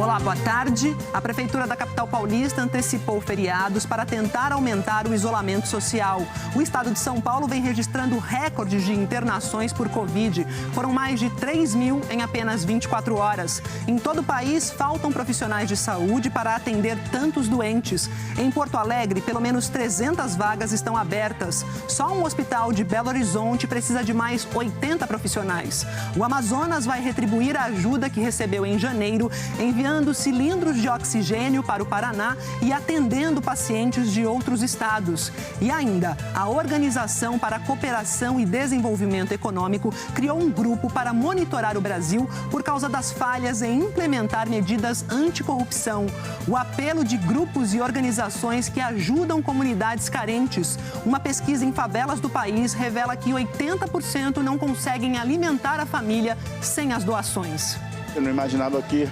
Olá, boa tarde. A Prefeitura da capital paulista antecipou feriados para tentar aumentar o isolamento social. O estado de São Paulo vem registrando recordes de internações por Covid. Foram mais de 3 mil em apenas 24 horas. Em todo o país, faltam profissionais de saúde para atender tantos doentes. Em Porto Alegre, pelo menos 300 vagas estão abertas. Só um hospital de Belo Horizonte precisa de mais 80 profissionais. O Amazonas vai retribuir a ajuda que recebeu em janeiro, enviando cilindros de oxigênio para o Paraná e atendendo pacientes de outros estados. E ainda, a Organização para a Cooperação e Desenvolvimento Econômico criou um grupo para monitorar o Brasil por causa das falhas em implementar medidas anticorrupção. O apelo de grupos e organizações que ajudam comunidades carentes. Uma pesquisa em favelas do país revela que 80% não conseguem alimentar a família sem as doações. Eu não imaginava que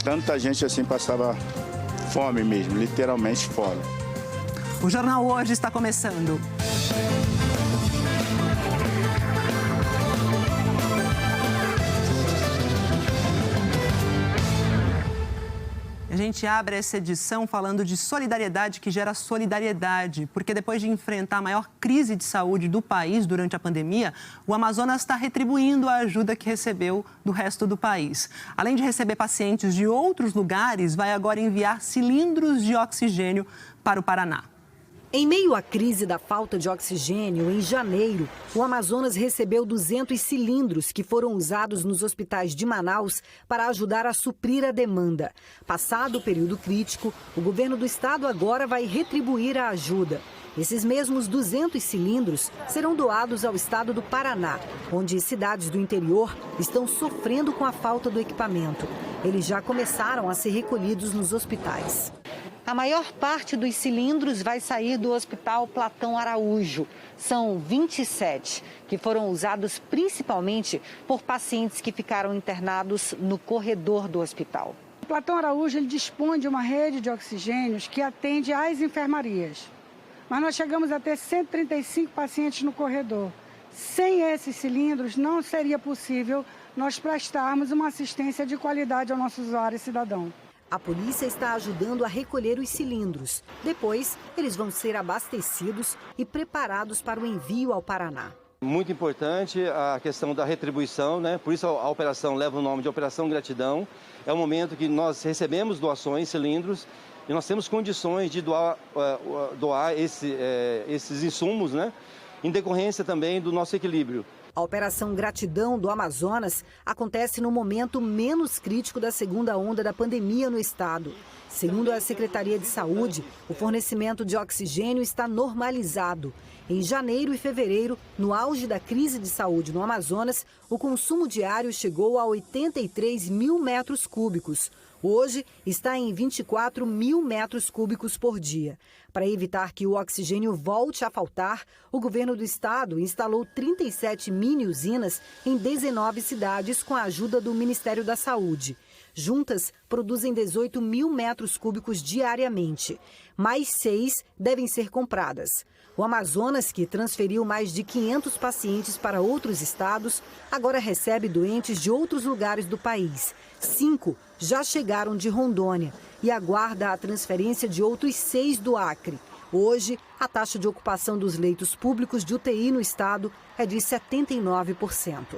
tanta gente assim passava fome mesmo, literalmente fome. O Jornal Hoje está começando. A gente abre essa edição falando de solidariedade que gera solidariedade, porque depois de enfrentar a maior crise de saúde do país durante a pandemia, o Amazonas está retribuindo a ajuda que recebeu do resto do país. Além de receber pacientes de outros lugares, vai agora enviar cilindros de oxigênio para o Paraná. Em meio à crise da falta de oxigênio, em janeiro, o Amazonas recebeu 200 cilindros que foram usados nos hospitais de Manaus para ajudar a suprir a demanda. Passado o período crítico, o governo do estado agora vai retribuir a ajuda. Esses mesmos 200 cilindros serão doados ao estado do Paraná, onde cidades do interior estão sofrendo com a falta do equipamento. Eles já começaram a ser recolhidos nos hospitais. A maior parte dos cilindros vai sair do Hospital Platão Araújo. São 27, que foram usados principalmente por pacientes que ficaram internados no corredor do hospital. O Platão Araújo ele dispõe de uma rede de oxigênios que atende às enfermarias. Mas nós chegamos a ter 135 pacientes no corredor. Sem esses cilindros, não seria possível nós prestarmos uma assistência de qualidade ao nosso usuário e cidadão. A polícia está ajudando a recolher os cilindros. Depois, eles vão ser abastecidos e preparados para o envio ao Paraná. Muito importante a questão da retribuição, né? Por isso a operação leva o nome de Operação Gratidão. É o momento que nós recebemos doações, cilindros, e nós temos condições de doar esses insumos, né? Em decorrência também do nosso equilíbrio. A Operação Gratidão do Amazonas acontece no momento menos crítico da segunda onda da pandemia no estado. Segundo a Secretaria de Saúde, o fornecimento de oxigênio está normalizado. Em janeiro e fevereiro, no auge da crise de saúde no Amazonas, o consumo diário chegou a 83 mil metros cúbicos. Hoje está em 24 mil metros cúbicos por dia. Para evitar que o oxigênio volte a faltar, o governo do estado instalou 37 mini-usinas em 19 cidades com a ajuda do Ministério da Saúde. Juntas, produzem 18 mil metros cúbicos diariamente. Mais 6 devem ser compradas. O Amazonas, que transferiu mais de 500 pacientes para outros estados, agora recebe doentes de outros lugares do país. 5 já chegaram de Rondônia e aguarda a transferência de outros 6 do Acre. Hoje, a taxa de ocupação dos leitos públicos de UTI no estado é de 79%.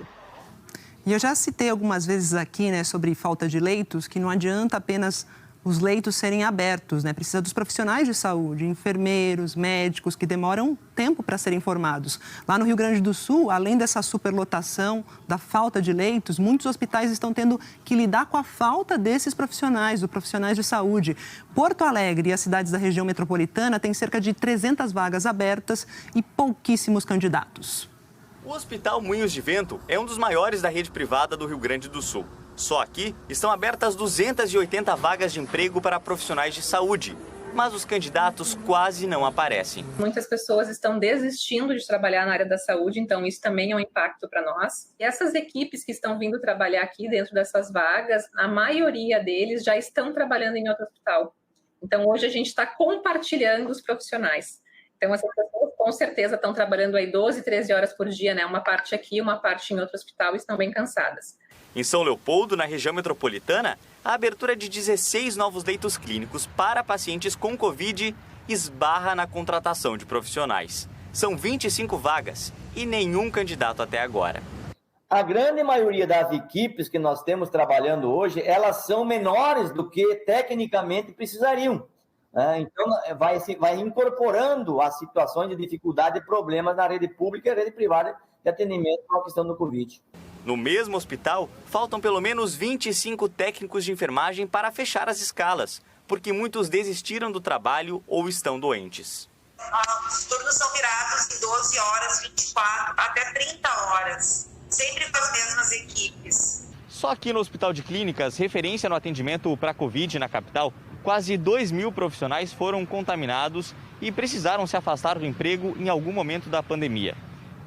E eu já citei algumas vezes aqui, sobre falta de leitos, que não adianta apenas os leitos serem abertos, Precisa dos profissionais de saúde, enfermeiros, médicos, que demoram tempo para serem formados. Lá no Rio Grande do Sul, além dessa superlotação, da falta de leitos, muitos hospitais estão tendo que lidar com a falta desses profissionais, dos profissionais de saúde. Porto Alegre e as cidades da região metropolitana têm cerca de 300 vagas abertas e pouquíssimos candidatos. O Hospital Moinhos de Vento é um dos maiores da rede privada do Rio Grande do Sul. Só aqui estão abertas 280 vagas de emprego para profissionais de saúde, mas os candidatos quase não aparecem. Muitas pessoas estão desistindo de trabalhar na área da saúde, então isso também é um impacto para nós. E essas equipes que estão vindo trabalhar aqui dentro dessas vagas, a maioria deles já estão trabalhando em outro hospital. Então hoje a gente está compartilhando os profissionais. Então essas pessoas com certeza estão trabalhando aí 12, 13 horas por dia, Uma parte aqui, uma parte em outro hospital e estão bem cansadas. Em São Leopoldo, na região metropolitana, a abertura de 16 novos leitos clínicos para pacientes com Covid esbarra na contratação de profissionais. São 25 vagas e nenhum candidato até agora. A grande maioria das equipes que nós temos trabalhando hoje, elas são menores do que tecnicamente precisariam. Então, vai incorporando as situações de dificuldade e problemas na rede pública e rede privada de atendimento com a questão do Covid. No mesmo hospital, faltam pelo menos 25 técnicos de enfermagem para fechar as escalas, porque muitos desistiram do trabalho ou estão doentes. Os turnos são virados em 12 horas, 24 até 30 horas, sempre com as mesmas equipes. Só aqui no Hospital de Clínicas, referência no atendimento para Covid na capital, quase 2.000 profissionais foram contaminados e precisaram se afastar do emprego em algum momento da pandemia.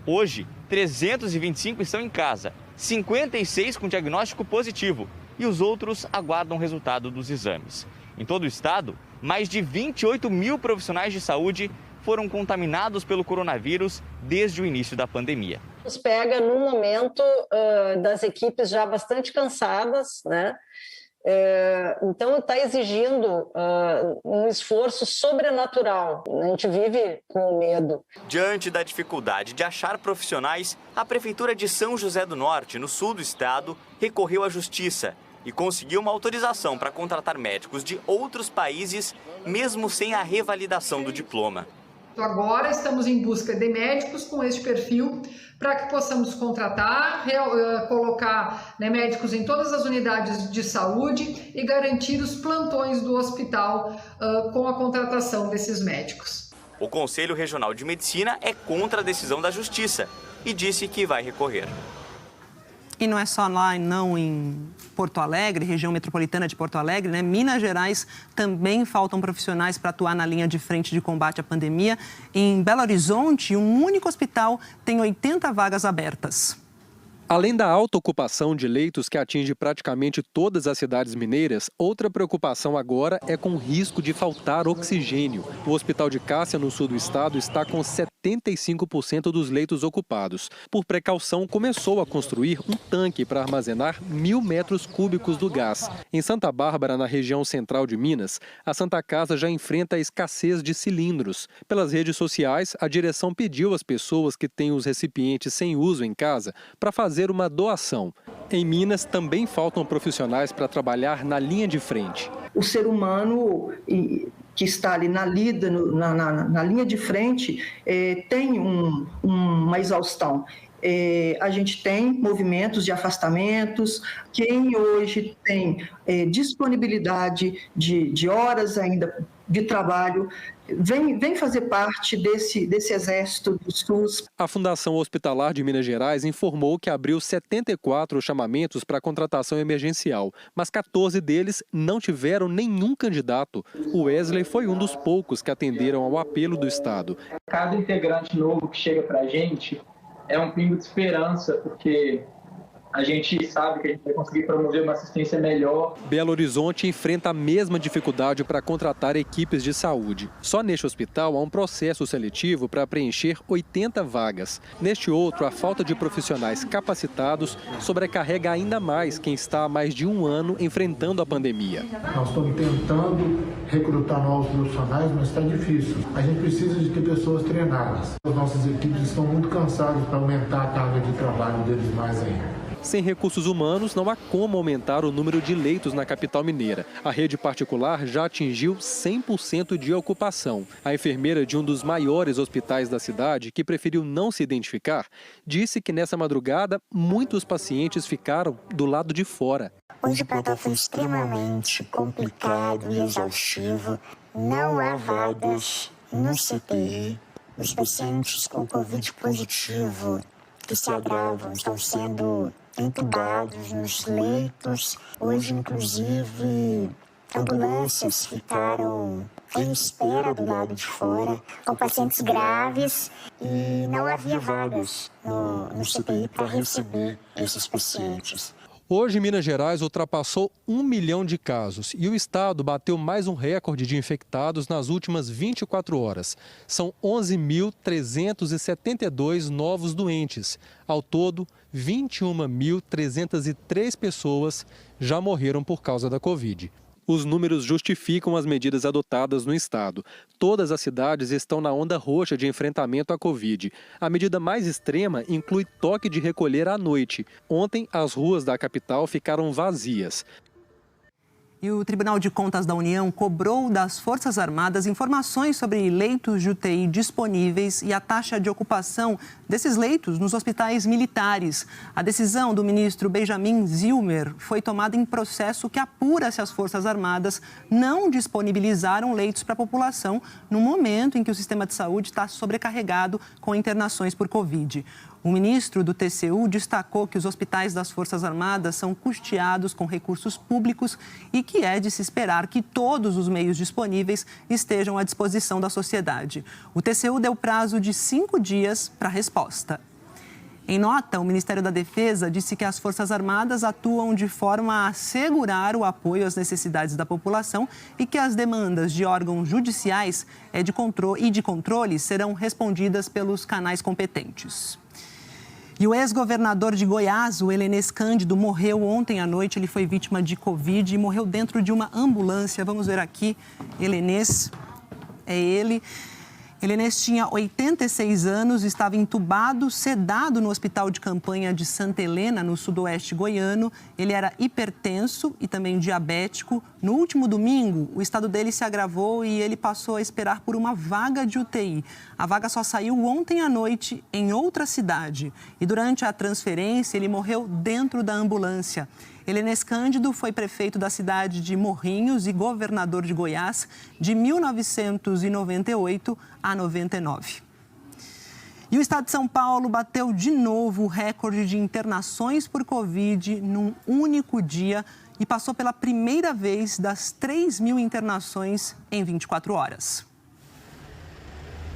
Hoje, 325 estão em casa, 56 com diagnóstico positivo e os outros aguardam o resultado dos exames. Em todo o estado, mais de 28 mil profissionais de saúde foram contaminados pelo coronavírus desde o início da pandemia. Nos pega num momento das equipes já bastante cansadas, né? Então está exigindo um esforço sobrenatural. A gente vive com medo. Diante da dificuldade de achar profissionais, a Prefeitura de São José do Norte, no sul do estado, recorreu à Justiça e conseguiu uma autorização para contratar médicos de outros países, mesmo sem a revalidação do diploma. Agora estamos em busca de médicos com este perfil para que possamos contratar, colocar médicos em todas as unidades de saúde e garantir os plantões do hospital com a contratação desses médicos. O Conselho Regional de Medicina é contra a decisão da Justiça e disse que vai recorrer. E não é só lá, não, em Porto Alegre, região metropolitana de Porto Alegre, né? Minas Gerais também faltam profissionais para atuar na linha de frente de combate à pandemia. Em Belo Horizonte, um único hospital tem 80 vagas abertas. Além da alta ocupação de leitos que atinge praticamente todas as cidades mineiras, outra preocupação agora é com o risco de faltar oxigênio. O Hospital de Cássia, no sul do estado, está com 75% dos leitos ocupados. Por precaução, começou a construir um tanque para armazenar 1.000 metros cúbicos do gás. Em Santa Bárbara, na região central de Minas, a Santa Casa já enfrenta a escassez de cilindros. Pelas redes sociais, a direção pediu às pessoas que têm os recipientes sem uso em casa para fazer uma doação. Em Minas, também faltam profissionais para trabalhar na linha de frente. O ser humano que está ali na linha de frente tem uma exaustão. A gente tem movimentos de afastamentos. Quem hoje tem disponibilidade de horas ainda de trabalho, vem fazer parte desse exército do SUS. A Fundação Hospitalar de Minas Gerais informou que abriu 74 chamamentos para contratação emergencial, mas 14 deles não tiveram nenhum candidato. O Wesley foi um dos poucos que atenderam ao apelo do Estado. Cada integrante novo que chega para a gente é um pingo de esperança, porque a gente sabe que a gente vai conseguir promover uma assistência melhor. Belo Horizonte enfrenta a mesma dificuldade para contratar equipes de saúde. Só neste hospital há um processo seletivo para preencher 80 vagas. Neste outro, a falta de profissionais capacitados sobrecarrega ainda mais quem está há mais de um ano enfrentando a pandemia. Nós estamos tentando recrutar novos profissionais, mas está difícil. A gente precisa de ter pessoas treinadas. As nossas equipes estão muito cansadas para aumentar a carga de trabalho deles mais ainda. Sem recursos humanos, não há como aumentar o número de leitos na capital mineira. A rede particular já atingiu 100% de ocupação. A enfermeira de um dos maiores hospitais da cidade, que preferiu não se identificar, disse que nessa madrugada muitos pacientes ficaram do lado de fora. Hoje o plantão foi extremamente complicado e exaustivo. Não há vagas no CTI. Os pacientes com Covid positivo que se agravam estão sendo entubados nos leitos. Hoje, inclusive, ambulâncias ficaram em espera do lado de fora, com pacientes graves, e não havia vagas no CTI para receber esses pacientes. Hoje, Minas Gerais ultrapassou 1 milhão de casos e o estado bateu mais um recorde de infectados nas últimas 24 horas. São 11.372 novos doentes. Ao todo, 21.303 pessoas já morreram por causa da Covid. Os números justificam as medidas adotadas no estado. Todas as cidades estão na onda roxa de enfrentamento à Covid. A medida mais extrema inclui toque de recolher à noite. Ontem, as ruas da capital ficaram vazias. E o Tribunal de Contas da União cobrou das Forças Armadas informações sobre leitos de UTI disponíveis e a taxa de ocupação desses leitos nos hospitais militares. A decisão do ministro Benjamin Zilmer foi tomada em processo que apura se as Forças Armadas não disponibilizaram leitos para a população no momento em que o sistema de saúde está sobrecarregado com internações por Covid. O ministro do TCU destacou que os hospitais das Forças Armadas são custeados com recursos públicos e que é de se esperar que todos os meios disponíveis estejam à disposição da sociedade. O TCU deu prazo de 5 dias para a resposta. Em nota, o Ministério da Defesa disse que as Forças Armadas atuam de forma a assegurar o apoio às necessidades da população e que as demandas de órgãos judiciais e de controle serão respondidas pelos canais competentes. E o ex-governador de Goiás, o Helenês Cândido, morreu ontem à noite. Ele foi vítima de Covid e morreu dentro de uma ambulância. Vamos ver aqui, Helenês, é ele. Helenês tinha 86 anos, estava entubado, sedado no hospital de campanha de Santa Helena, no sudoeste goiano. Ele era hipertenso e também diabético. No último domingo, o estado dele se agravou e ele passou a esperar por uma vaga de UTI. A vaga só saiu ontem à noite em outra cidade. E durante a transferência, ele morreu dentro da ambulância. Helenês Cândido foi prefeito da cidade de Morrinhos e governador de Goiás de 1998 a 99. E o estado de São Paulo bateu de novo o recorde de internações por Covid num único dia e passou pela primeira vez das 3.000 internações em 24 horas.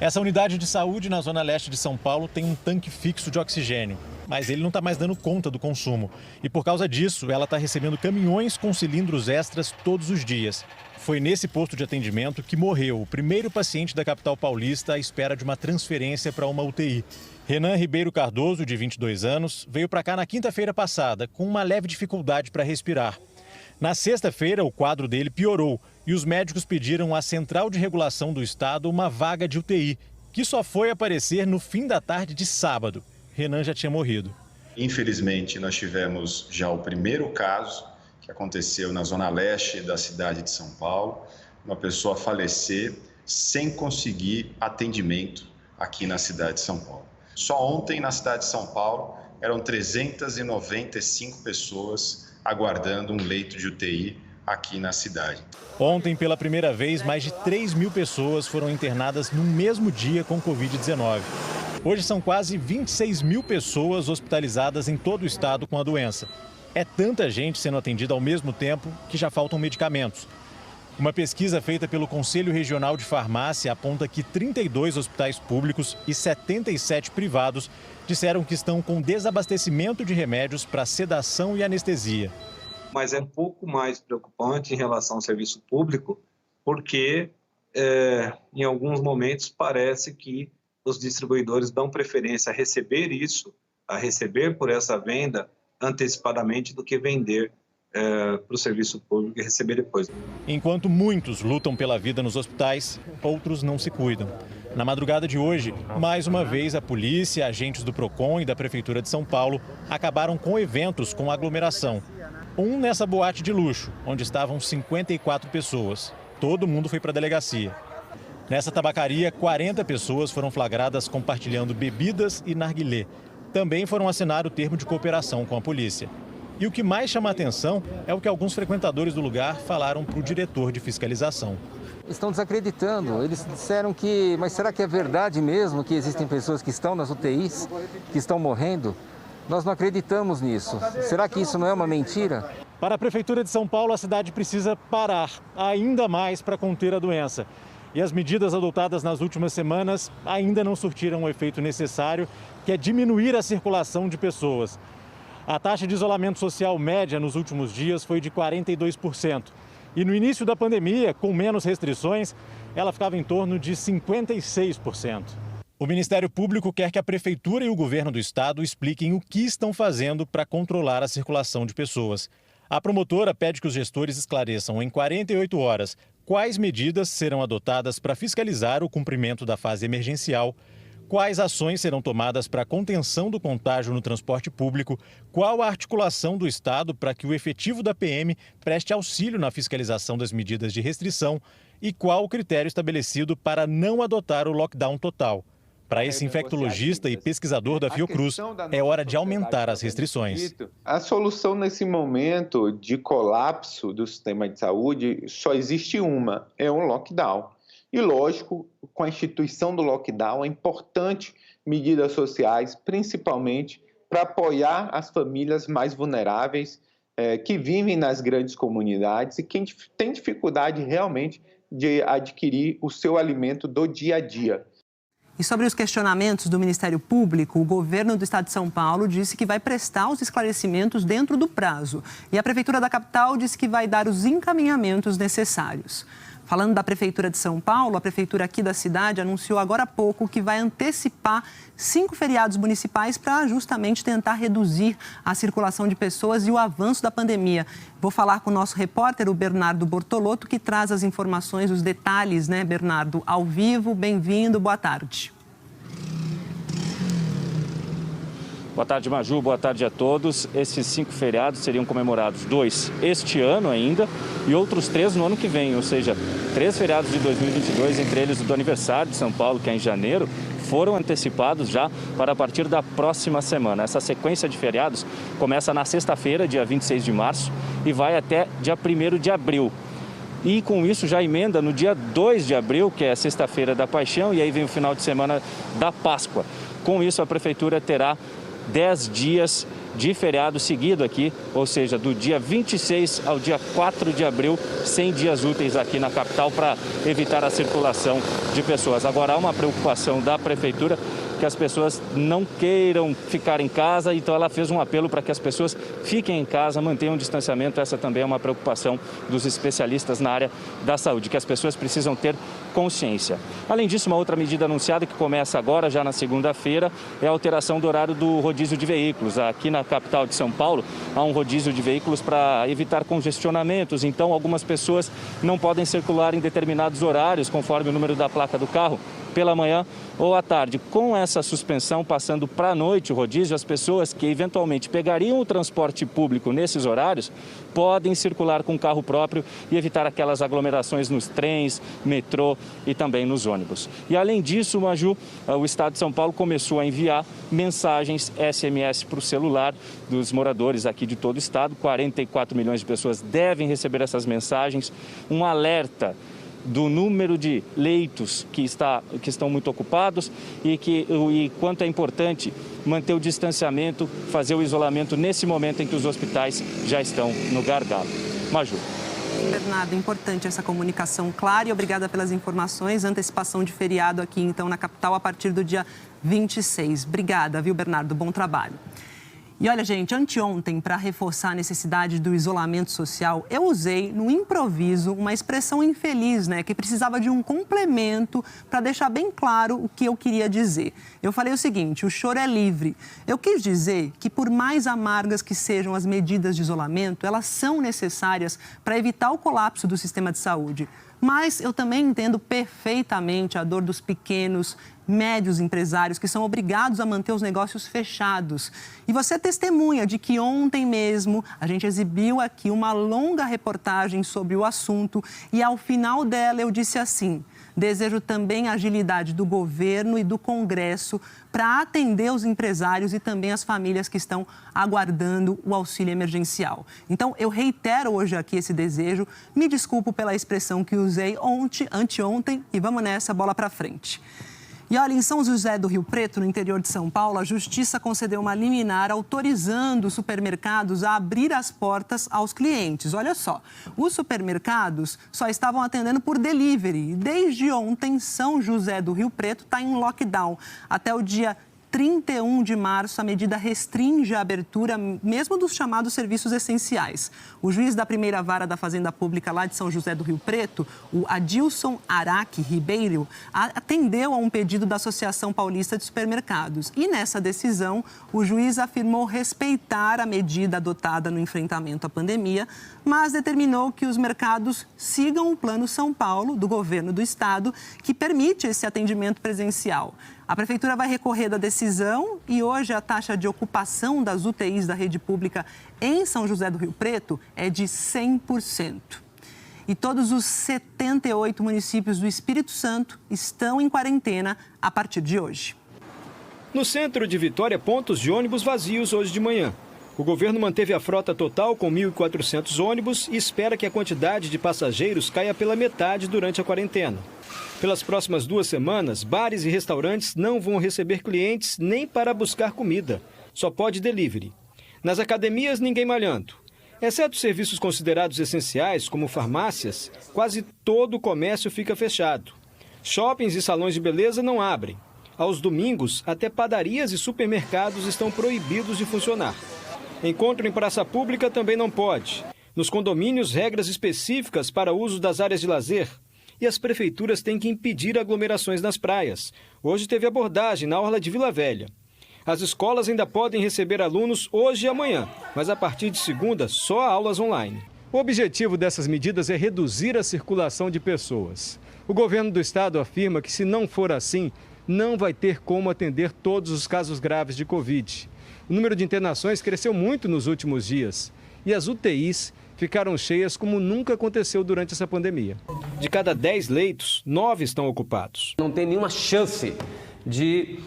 Essa unidade de saúde na zona leste de São Paulo tem um tanque fixo de oxigênio, mas ele não está mais dando conta do consumo. E por causa disso, ela está recebendo caminhões com cilindros extras todos os dias. Foi nesse posto de atendimento que morreu o primeiro paciente da capital paulista à espera de uma transferência para uma UTI. Renan Ribeiro Cardoso, de 22 anos, veio para cá na quinta-feira passada com uma leve dificuldade para respirar. Na sexta-feira, o quadro dele piorou e os médicos pediram à Central de Regulação do Estado uma vaga de UTI, que só foi aparecer no fim da tarde de sábado. Renan já tinha morrido. Infelizmente, nós tivemos já o primeiro caso que aconteceu na zona leste da cidade de São Paulo, uma pessoa falecer sem conseguir atendimento aqui na cidade de São Paulo. Só ontem, na cidade de São Paulo, eram 395 pessoas aguardando um leito de UTI aqui na cidade. Ontem, pela primeira vez, mais de 3.000 pessoas foram internadas no mesmo dia com Covid-19. Hoje são quase 26.000 pessoas hospitalizadas em todo o estado com a doença. É tanta gente sendo atendida ao mesmo tempo que já faltam medicamentos. Uma pesquisa feita pelo Conselho Regional de Farmácia aponta que 32 hospitais públicos e 77 privados disseram que estão com desabastecimento de remédios para sedação e anestesia. Mas é um pouco mais preocupante em relação ao serviço público, porque em alguns momentos parece que os distribuidores dão preferência a receber isso, a receber por essa venda antecipadamente do que vender para o serviço público e receber depois. Enquanto muitos lutam pela vida nos hospitais, outros não se cuidam. Na madrugada de hoje, mais uma vez, a polícia, agentes do PROCON e da Prefeitura de São Paulo acabaram com eventos com aglomeração. Um nessa boate de luxo, onde estavam 54 pessoas. Todo mundo foi para a delegacia. Nessa tabacaria, 40 pessoas foram flagradas compartilhando bebidas e narguilé. Também foram assinar o termo de cooperação com a polícia. E o que mais chama a atenção é o que alguns frequentadores do lugar falaram para o diretor de fiscalização. Estão desacreditando. Eles disseram que, mas será que é verdade mesmo que existem pessoas que estão nas UTIs, que estão morrendo? Nós não acreditamos nisso. Será que isso não é uma mentira? Para a Prefeitura de São Paulo, a cidade precisa parar ainda mais para conter a doença. E as medidas adotadas nas últimas semanas ainda não surtiram o efeito necessário, que é diminuir a circulação de pessoas. A taxa de isolamento social média nos últimos dias foi de 42%. E no início da pandemia, com menos restrições, ela ficava em torno de 56%. O Ministério Público quer que a Prefeitura e o governo do estado expliquem o que estão fazendo para controlar a circulação de pessoas. A promotora pede que os gestores esclareçam em 48 horas quais medidas serão adotadas para fiscalizar o cumprimento da fase emergencial, quais ações serão tomadas para a contenção do contágio no transporte público, qual a articulação do Estado para que o efetivo da PM preste auxílio na fiscalização das medidas de restrição e qual o critério estabelecido para não adotar o lockdown total. Para esse infectologista e pesquisador da Fiocruz, é hora de aumentar as restrições. A solução nesse momento de colapso do sistema de saúde só existe uma, é um lockdown. E, lógico, com a instituição do lockdown, é importante medidas sociais, principalmente para apoiar as famílias mais vulneráveis que vivem nas grandes comunidades e quem tem dificuldade realmente de adquirir o seu alimento do dia a dia. E sobre os questionamentos do Ministério Público, o governo do estado de São Paulo disse que vai prestar os esclarecimentos dentro do prazo. E a Prefeitura da capital disse que vai dar os encaminhamentos necessários. Falando da Prefeitura de São Paulo, a Prefeitura aqui da cidade anunciou agora há pouco que vai antecipar 5 feriados municipais para justamente tentar reduzir a circulação de pessoas e o avanço da pandemia. Vou falar com o nosso repórter, o Bernardo Bortolotto, que traz as informações, os detalhes, né, Bernardo? Ao vivo, bem-vindo, boa tarde. Boa tarde, Maju. Boa tarde a todos. Esses 5 feriados seriam comemorados 2 este ano ainda e outros 3 no ano que vem, ou seja, 3 feriados de 2022, entre eles o do aniversário de São Paulo, que é em janeiro, foram antecipados já para a partir da próxima semana. Essa sequência de feriados começa na sexta-feira, dia 26 de março, e vai até dia 1º de abril. E com isso já emenda no dia 2 de abril, que é a sexta-feira da Paixão, e aí vem o final de semana da Páscoa. Com isso, a Prefeitura terá 10 dias de feriado seguido aqui, ou seja, do dia 26 ao dia 4 de abril, 100 dias úteis aqui na capital para evitar a circulação de pessoas. Agora, há uma preocupação da Prefeitura que as pessoas não queiram ficar em casa, então ela fez um apelo para que as pessoas fiquem em casa, mantenham o distanciamento. Essa também é uma preocupação dos especialistas na área da saúde, que as pessoas precisam ter consciência. Além disso, uma outra medida anunciada que começa agora, já na segunda-feira, é a alteração do horário do rodízio de veículos. Aqui na capital de São Paulo, há um rodízio de veículos para evitar congestionamentos, então algumas pessoas não podem circular em determinados horários, conforme o número da placa do carro, pela manhã ou à tarde. Com essa suspensão, passando para a noite o rodízio, as pessoas que eventualmente pegariam o transporte público nesses horários podem circular com carro próprio e evitar aquelas aglomerações nos trens, metrô e também nos ônibus. E além disso, Maju, o Estado de São Paulo começou a enviar mensagens SMS para o celular dos moradores aqui de todo o estado. 44 milhões de pessoas devem receber essas mensagens. Um alerta do número de leitos que estão muito ocupados e quanto é importante manter o distanciamento, fazer o isolamento nesse momento em que os hospitais já estão no gargalo. Maju. Bernardo, importante essa comunicação clara e obrigada pelas informações. Antecipação de feriado aqui, então, na capital a partir do dia 26. Obrigada, viu, Bernardo? Bom trabalho. E olha, gente, anteontem, para reforçar a necessidade do isolamento social, eu usei no improviso uma expressão infeliz, né, que precisava de um complemento para deixar bem claro o que eu queria dizer. Eu falei o seguinte: o choro é livre. Eu quis dizer que, por mais amargas que sejam as medidas de isolamento, elas são necessárias para evitar o colapso do sistema de saúde. Mas eu também entendo perfeitamente a dor dos pequenos, médios empresários que são obrigados a manter os negócios fechados. E você é testemunha de que ontem mesmo a gente exibiu aqui uma longa reportagem sobre o assunto e ao final dela eu disse assim: desejo também a agilidade do governo e do Congresso para atender os empresários e também as famílias que estão aguardando o auxílio emergencial. Então, eu reitero hoje aqui esse desejo, me desculpo pela expressão que usei anteontem e vamos nessa, bola para frente. E olha, em São José do Rio Preto, no interior de São Paulo, a Justiça concedeu uma liminar autorizando os supermercados a abrir as portas aos clientes. Olha só, os supermercados só estavam atendendo por delivery. Desde ontem, São José do Rio Preto está em lockdown até o dia 31 de março, a medida restringe a abertura mesmo dos chamados serviços essenciais. O juiz da primeira vara da Fazenda Pública lá de São José do Rio Preto, o Adilson Araque Ribeiro, atendeu a um pedido da Associação Paulista de Supermercados. E nessa decisão, o juiz afirmou respeitar a medida adotada no enfrentamento à pandemia, mas determinou que os mercados sigam o Plano São Paulo, do governo do estado, que permite esse atendimento presencial. A Prefeitura vai recorrer da decisão e hoje a taxa de ocupação das UTIs da rede pública em São José do Rio Preto é de 100%. E todos os 78 municípios do Espírito Santo estão em quarentena a partir de hoje. No centro de Vitória, pontos de ônibus vazios hoje de manhã. O governo manteve a frota total com 1.400 ônibus e espera que a quantidade de passageiros caia pela metade durante a quarentena. Pelas próximas 2 semanas, bares e restaurantes não vão receber clientes nem para buscar comida. Só pode delivery. Nas academias, ninguém malhando. Exceto serviços considerados essenciais, como farmácias, quase todo o comércio fica fechado. Shoppings e salões de beleza não abrem. Aos domingos, até padarias e supermercados estão proibidos de funcionar. Encontro em praça pública também não pode. Nos condomínios, regras específicas para o uso das áreas de lazer. E as prefeituras têm que impedir aglomerações nas praias. Hoje teve abordagem na orla de Vila Velha. As escolas ainda podem receber alunos hoje e amanhã, mas a partir de segunda, só aulas online. O objetivo dessas medidas é reduzir a circulação de pessoas. O governo do estado afirma que, se não for assim, não vai ter como atender todos os casos graves de Covid. O número de internações cresceu muito nos últimos dias e as UTIs ficaram cheias como nunca aconteceu durante essa pandemia. De cada 10 leitos, 9 estão ocupados. Não tem nenhuma chance de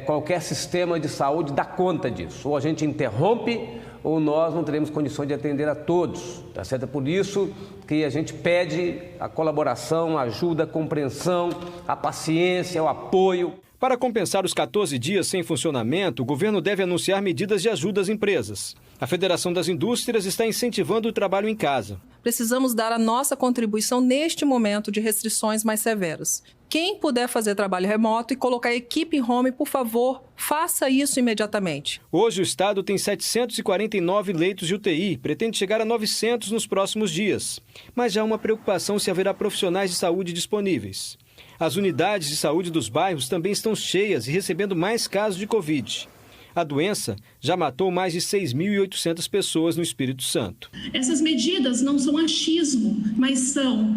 qualquer sistema de saúde dar conta disso. Ou a gente interrompe ou nós não teremos condições de atender a todos. Tá certo? É por isso que a gente pede a colaboração, a ajuda, a compreensão, a paciência, o apoio. Para compensar os 14 dias sem funcionamento, o governo deve anunciar medidas de ajuda às empresas. A Federação das Indústrias está incentivando o trabalho em casa. Precisamos dar a nossa contribuição neste momento de restrições mais severas. Quem puder fazer trabalho remoto e colocar equipe em home, por favor, faça isso imediatamente. Hoje o estado tem 749 leitos de UTI e pretende chegar a 900 nos próximos dias. Mas já há uma preocupação se haverá profissionais de saúde disponíveis. As unidades de saúde dos bairros também estão cheias e recebendo mais casos de Covid. A doença já matou mais de 6.800 pessoas no Espírito Santo. Essas medidas não são achismo, mas são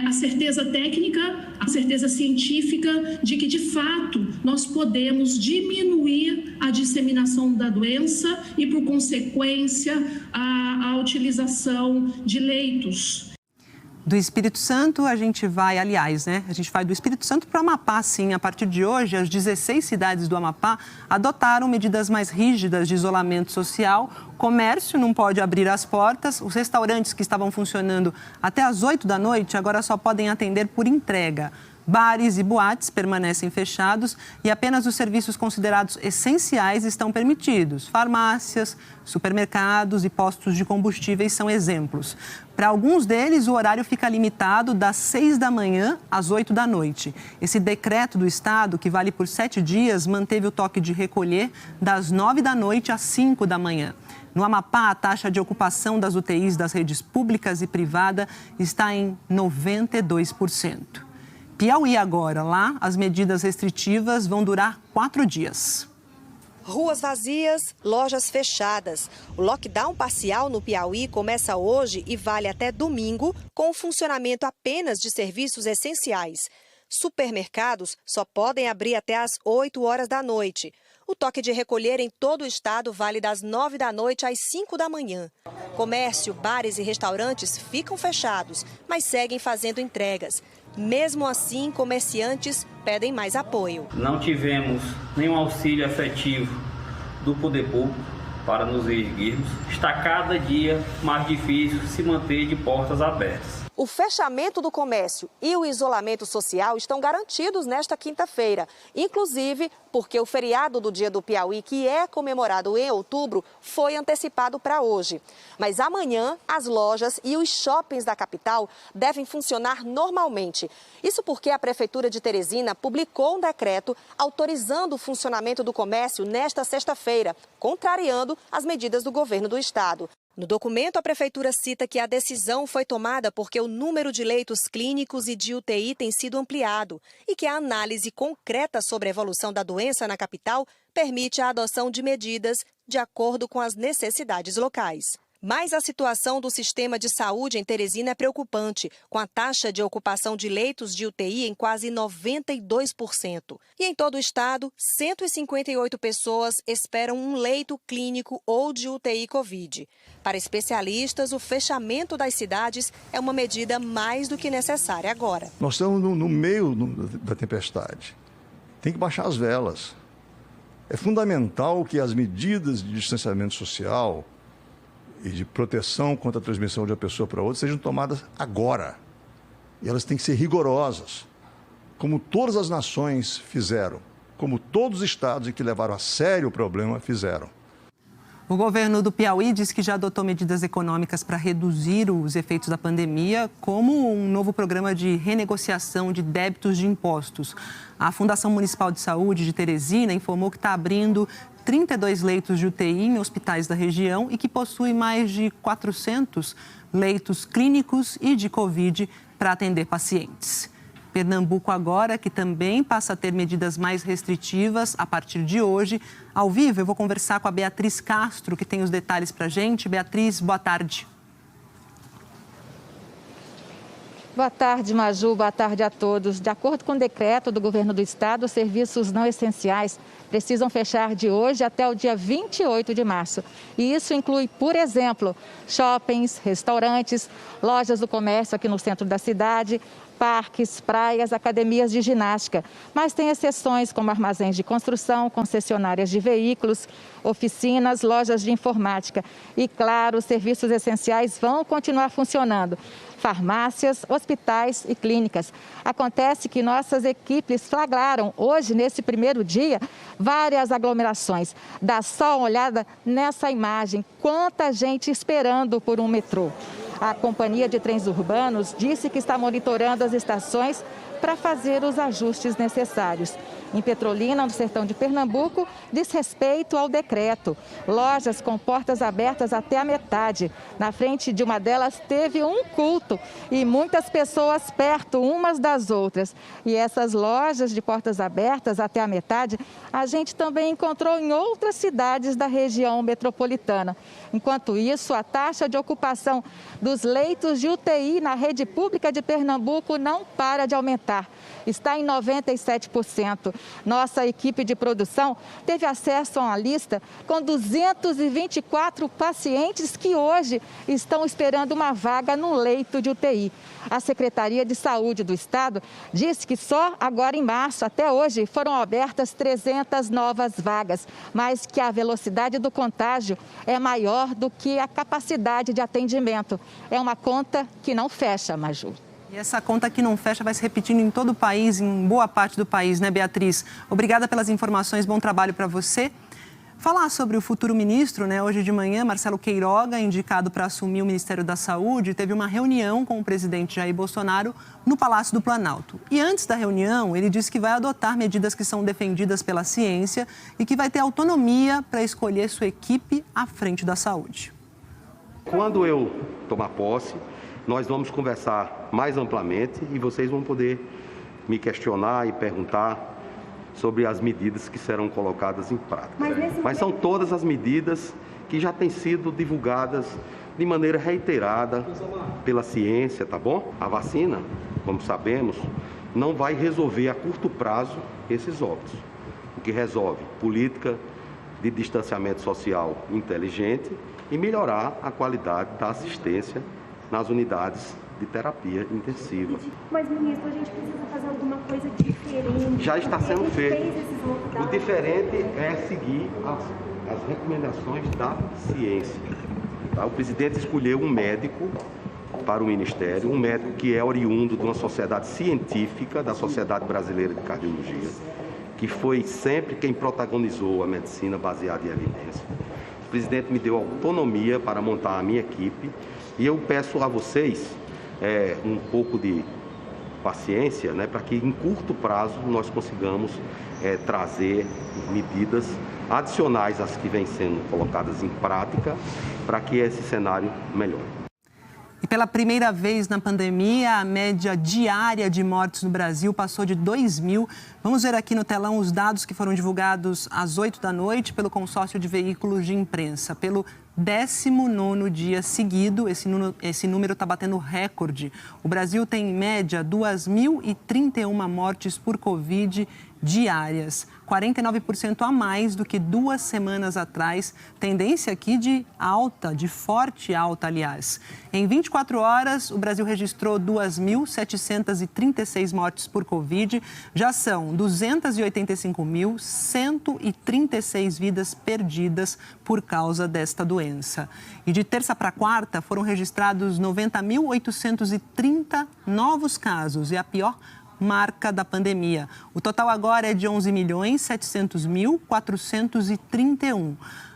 a certeza técnica, a certeza científica de que, de fato, nós podemos diminuir a disseminação da doença e, por consequência, a utilização de leitos. Do Espírito Santo, a gente vai do Espírito Santo para o Amapá, sim. A partir de hoje, as 16 cidades do Amapá adotaram medidas mais rígidas de isolamento social. O comércio não pode abrir as portas. Os restaurantes que estavam funcionando até às 8 da noite agora só podem atender por entrega. Bares e boates permanecem fechados e apenas os serviços considerados essenciais estão permitidos. Farmácias, supermercados e postos de combustíveis são exemplos. Para alguns deles, o horário fica limitado das 6 da manhã às 8 da noite. Esse decreto do Estado, que vale por 7 dias, manteve o toque de recolher das 9 da noite às 5 da manhã. No Amapá, a taxa de ocupação das UTIs das redes públicas e privadas está em 92%. Piauí agora, lá as medidas restritivas vão durar 4 dias. Ruas vazias, lojas fechadas. O lockdown parcial no Piauí começa hoje e vale até domingo, com o funcionamento apenas de serviços essenciais. Supermercados só podem abrir até às 8 horas da noite. O toque de recolher em todo o estado vale das 9 da noite às 5 da manhã. Comércio, bares e restaurantes ficam fechados, mas seguem fazendo entregas. Mesmo assim, comerciantes pedem mais apoio. Não tivemos nenhum auxílio efetivo do poder público, para nos erguermos, está cada dia mais difícil se manter de portas abertas. O fechamento do comércio e o isolamento social estão garantidos nesta quinta-feira, inclusive porque o feriado do Dia do Piauí, que é comemorado em outubro, foi antecipado para hoje. Mas amanhã, as lojas e os shoppings da capital devem funcionar normalmente. Isso porque a Prefeitura de Teresina publicou um decreto autorizando o funcionamento do comércio nesta sexta-feira, contrariando as medidas do governo do estado. No documento, a Prefeitura cita que a decisão foi tomada porque o número de leitos clínicos e de UTI tem sido ampliado e que a análise concreta sobre a evolução da doença na capital permite a adoção de medidas de acordo com as necessidades locais. Mas a situação do sistema de saúde em Teresina é preocupante, com a taxa de ocupação de leitos de UTI em quase 92%. E em todo o estado, 158 pessoas esperam um leito clínico ou de UTI Covid. Para especialistas, o fechamento das cidades é uma medida mais do que necessária agora. Nós estamos no meio da tempestade. Tem que baixar as velas. É fundamental que as medidas de distanciamento social e de proteção contra a transmissão de uma pessoa para outra sejam tomadas agora. E elas têm que ser rigorosas, como todas as nações fizeram, como todos os estados que levaram a sério o problema fizeram. O governo do Piauí diz que já adotou medidas econômicas para reduzir os efeitos da pandemia, como um novo programa de renegociação de débitos de impostos. A Fundação Municipal de Saúde de Teresina informou que está abrindo 32 leitos de UTI em hospitais da região e que possui mais de 400 leitos clínicos e de Covid para atender pacientes. Pernambuco agora, que também passa a ter medidas mais restritivas a partir de hoje. Ao vivo, eu vou conversar com a Beatriz Castro, que tem os detalhes para a gente. Beatriz, boa tarde. Boa tarde, Maju. Boa tarde a todos. De acordo com o decreto do governo do estado, os serviços não essenciais precisam fechar de hoje até o dia 28 de março. E isso inclui, por exemplo, shoppings, restaurantes, lojas do comércio aqui no centro da cidade, parques, praias, academias de ginástica. Mas tem exceções como armazéns de construção, concessionárias de veículos, oficinas, lojas de informática. E, claro, os serviços essenciais vão continuar funcionando. Farmácias, hospitais e clínicas. Acontece que nossas equipes flagraram hoje, nesse primeiro dia, várias aglomerações. Dá só uma olhada nessa imagem. Quanta gente esperando por um metrô. A Companhia de Trens Urbanos disse que está monitorando as estações para fazer os ajustes necessários. Em Petrolina, no sertão de Pernambuco, diz respeito ao decreto. Lojas com portas abertas até a metade. Na frente de uma delas teve um culto e muitas pessoas perto umas das outras. E essas lojas de portas abertas até a metade, a gente também encontrou em outras cidades da região metropolitana. Enquanto isso, a taxa de ocupação dos leitos de UTI na rede pública de Pernambuco não para de aumentar. Está em 97%. Nossa equipe de produção teve acesso a uma lista com 224 pacientes que hoje estão esperando uma vaga no leito de UTI. A Secretaria de Saúde do Estado disse que só agora em março, até hoje, foram abertas 300 novas vagas, mas que a velocidade do contágio é maior do que a capacidade de atendimento. É uma conta que não fecha, Maju. E essa conta que não fecha vai se repetindo em todo o país, em boa parte do país, né, Beatriz? Obrigada pelas informações, bom trabalho para você. Falar sobre o futuro ministro, né? Hoje de manhã, Marcelo Queiroga, indicado para assumir o Ministério da Saúde, teve uma reunião com o presidente Jair Bolsonaro no Palácio do Planalto. E antes da reunião, ele disse que vai adotar medidas que são defendidas pela ciência e que vai ter autonomia para escolher sua equipe à frente da saúde. Quando eu tomar posse, nós vamos conversar mais amplamente e vocês vão poder me questionar e perguntar sobre as medidas que serão colocadas em prática. Mas são todas as medidas que já têm sido divulgadas de maneira reiterada pela ciência, tá bom? A vacina, como sabemos, não vai resolver a curto prazo esses óbitos. O que resolve política de distanciamento social inteligente e melhorar a qualidade da assistência nas unidades de terapia intensiva. Mas, ministro, a gente precisa fazer alguma coisa diferente. Já está sendo feito. O diferente é seguir as as recomendações da ciência. Tá? O presidente escolheu um médico para o Ministério, um médico que é oriundo de uma sociedade científica, da Sociedade Brasileira de Cardiologia, que foi sempre quem protagonizou a medicina baseada em evidência. O presidente me deu autonomia para montar a minha equipe e eu peço a vocês um pouco de paciência, né, para que em curto prazo nós consigamos trazer medidas adicionais às que vêm sendo colocadas em prática para que esse cenário melhore. E pela primeira vez na pandemia, a média diária de mortes no Brasil passou de 2.000. Vamos ver aqui no telão os dados que foram divulgados às 8 da noite pelo consórcio de veículos de imprensa. Pelo 19º dia seguido, esse número está batendo recorde. O Brasil tem, em média, 2.031 mortes por Covid diárias, 49% a mais do que 2 semanas atrás. Tendência aqui de alta, de forte alta, aliás. Em 24 horas, o Brasil registrou 2.736 mortes por Covid. Já são 285.136 vidas perdidas por causa desta doença. E de terça para quarta, foram registrados 90.830 novos casos. E a pior marca da pandemia. O total agora é de 11.700.431.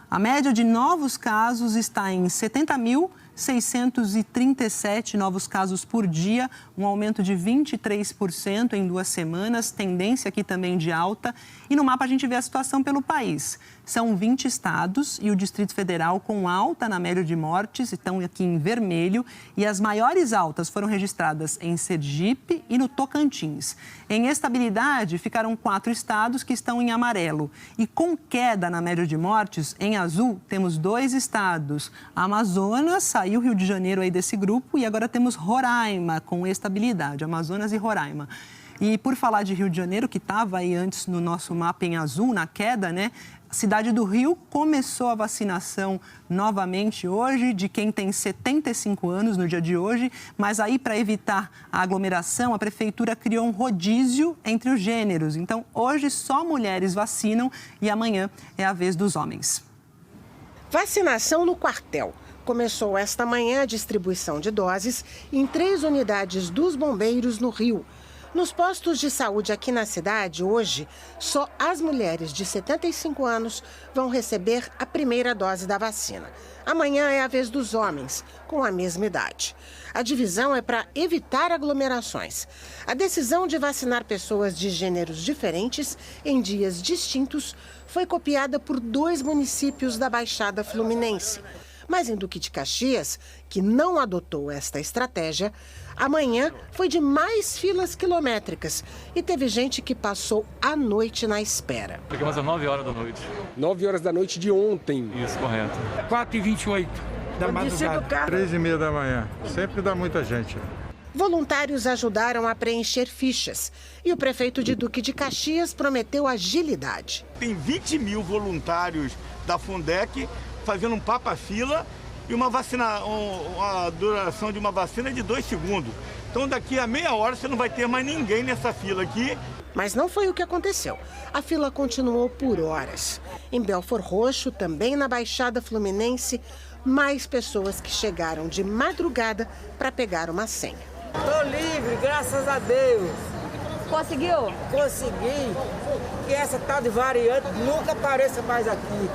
A média de novos casos está em 70.637 novos casos por dia, um aumento de 23% em 2 semanas, tendência aqui também de alta. E no mapa a gente vê a situação pelo país. São 20 estados e o Distrito Federal com alta na média de mortes, estão aqui em vermelho. E as maiores altas foram registradas em Sergipe e no Tocantins. Em estabilidade, ficaram 4 estados que estão em amarelo. E com queda na média de mortes, em azul, temos 2 estados. Amazonas, saiu Rio de Janeiro aí desse grupo, e agora temos Roraima com estabilidade, Amazonas e Roraima. E por falar de Rio de Janeiro, que estava aí antes no nosso mapa em azul, na queda, né? A cidade do Rio começou a vacinação novamente hoje, de quem tem 75 anos no dia de hoje, mas aí para evitar a aglomeração, a prefeitura criou um rodízio entre os gêneros. Então, hoje só mulheres vacinam e amanhã é a vez dos homens. Vacinação no quartel. Começou esta manhã a distribuição de doses em 3 unidades dos bombeiros no Rio. Nos postos de saúde aqui na cidade, hoje, só as mulheres de 75 anos vão receber a primeira dose da vacina. Amanhã é a vez dos homens, com a mesma idade. A divisão é para evitar aglomerações. A decisão de vacinar pessoas de gêneros diferentes em dias distintos foi copiada por 2 municípios da Baixada Fluminense. Mas em Duque de Caxias, que não adotou esta estratégia, amanhã foi de mais filas quilométricas e teve gente que passou a noite na espera. Ficamos às 9 horas da noite. 9 horas da noite de ontem. Isso, correto. 4h28 da madrugada. 3h30 da manhã. Sempre dá muita gente. Voluntários ajudaram a preencher fichas e o prefeito de Duque de Caxias prometeu agilidade. Tem 20 mil voluntários da Fundec fazendo um papa-fila e uma duração de uma vacina de 2 segundos. Então daqui a meia hora você não vai ter mais ninguém nessa fila aqui. Mas não foi o que aconteceu. A fila continuou por horas. Em Belford Roxo, também na Baixada Fluminense, mais pessoas que chegaram de madrugada para pegar uma senha. Estou livre, graças a Deus. Conseguiu? Consegui. Que essa tal de variante nunca apareça mais aqui.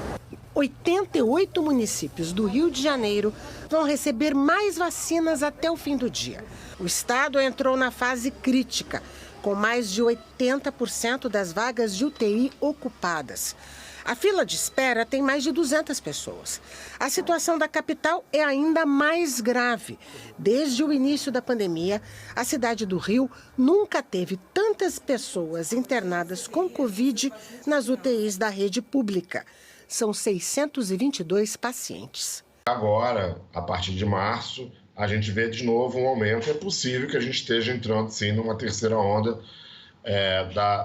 88 municípios do Rio de Janeiro vão receber mais vacinas até o fim do dia. O estado entrou na fase crítica, com mais de 80% das vagas de UTI ocupadas. A fila de espera tem mais de 200 pessoas. A situação da capital é ainda mais grave. Desde o início da pandemia, a cidade do Rio nunca teve tantas pessoas internadas com Covid nas UTIs da rede pública. São 622 pacientes. Agora, a partir de março, a gente vê de novo um aumento. É possível que a gente esteja entrando, sim, numa terceira onda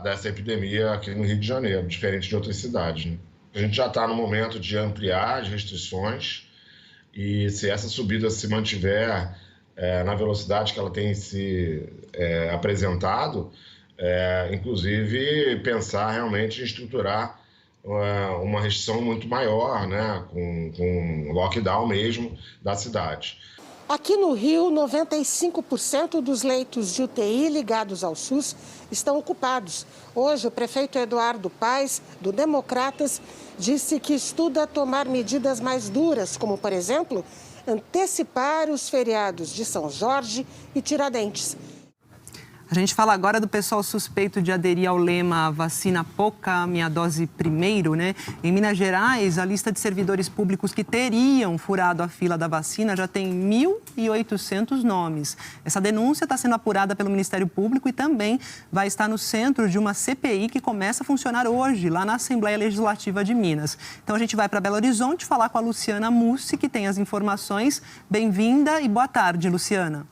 dessa epidemia aqui no Rio de Janeiro, diferente de outras cidades, né? A gente já está no momento de ampliar as restrições e se essa subida se mantiver na velocidade que ela tem se apresentado, inclusive pensar realmente em estruturar uma restrição muito maior, né, com lockdown mesmo da cidade. Aqui no Rio, 95% dos leitos de UTI ligados ao SUS estão ocupados. Hoje, o prefeito Eduardo Paes, do Democratas, disse que estuda tomar medidas mais duras, como, por exemplo, antecipar os feriados de São Jorge e Tiradentes. A gente fala agora do pessoal suspeito de aderir ao lema vacina pouca, minha dose primeiro, né? Em Minas Gerais, a lista de servidores públicos que teriam furado a fila da vacina já tem 1.800 nomes. Essa denúncia está sendo apurada pelo Ministério Público e também vai estar no centro de uma CPI que começa a funcionar hoje, lá na Assembleia Legislativa de Minas. Então a gente vai para Belo Horizonte falar com a Luciana Mussi, que tem as informações. Bem-vinda e boa tarde, Luciana.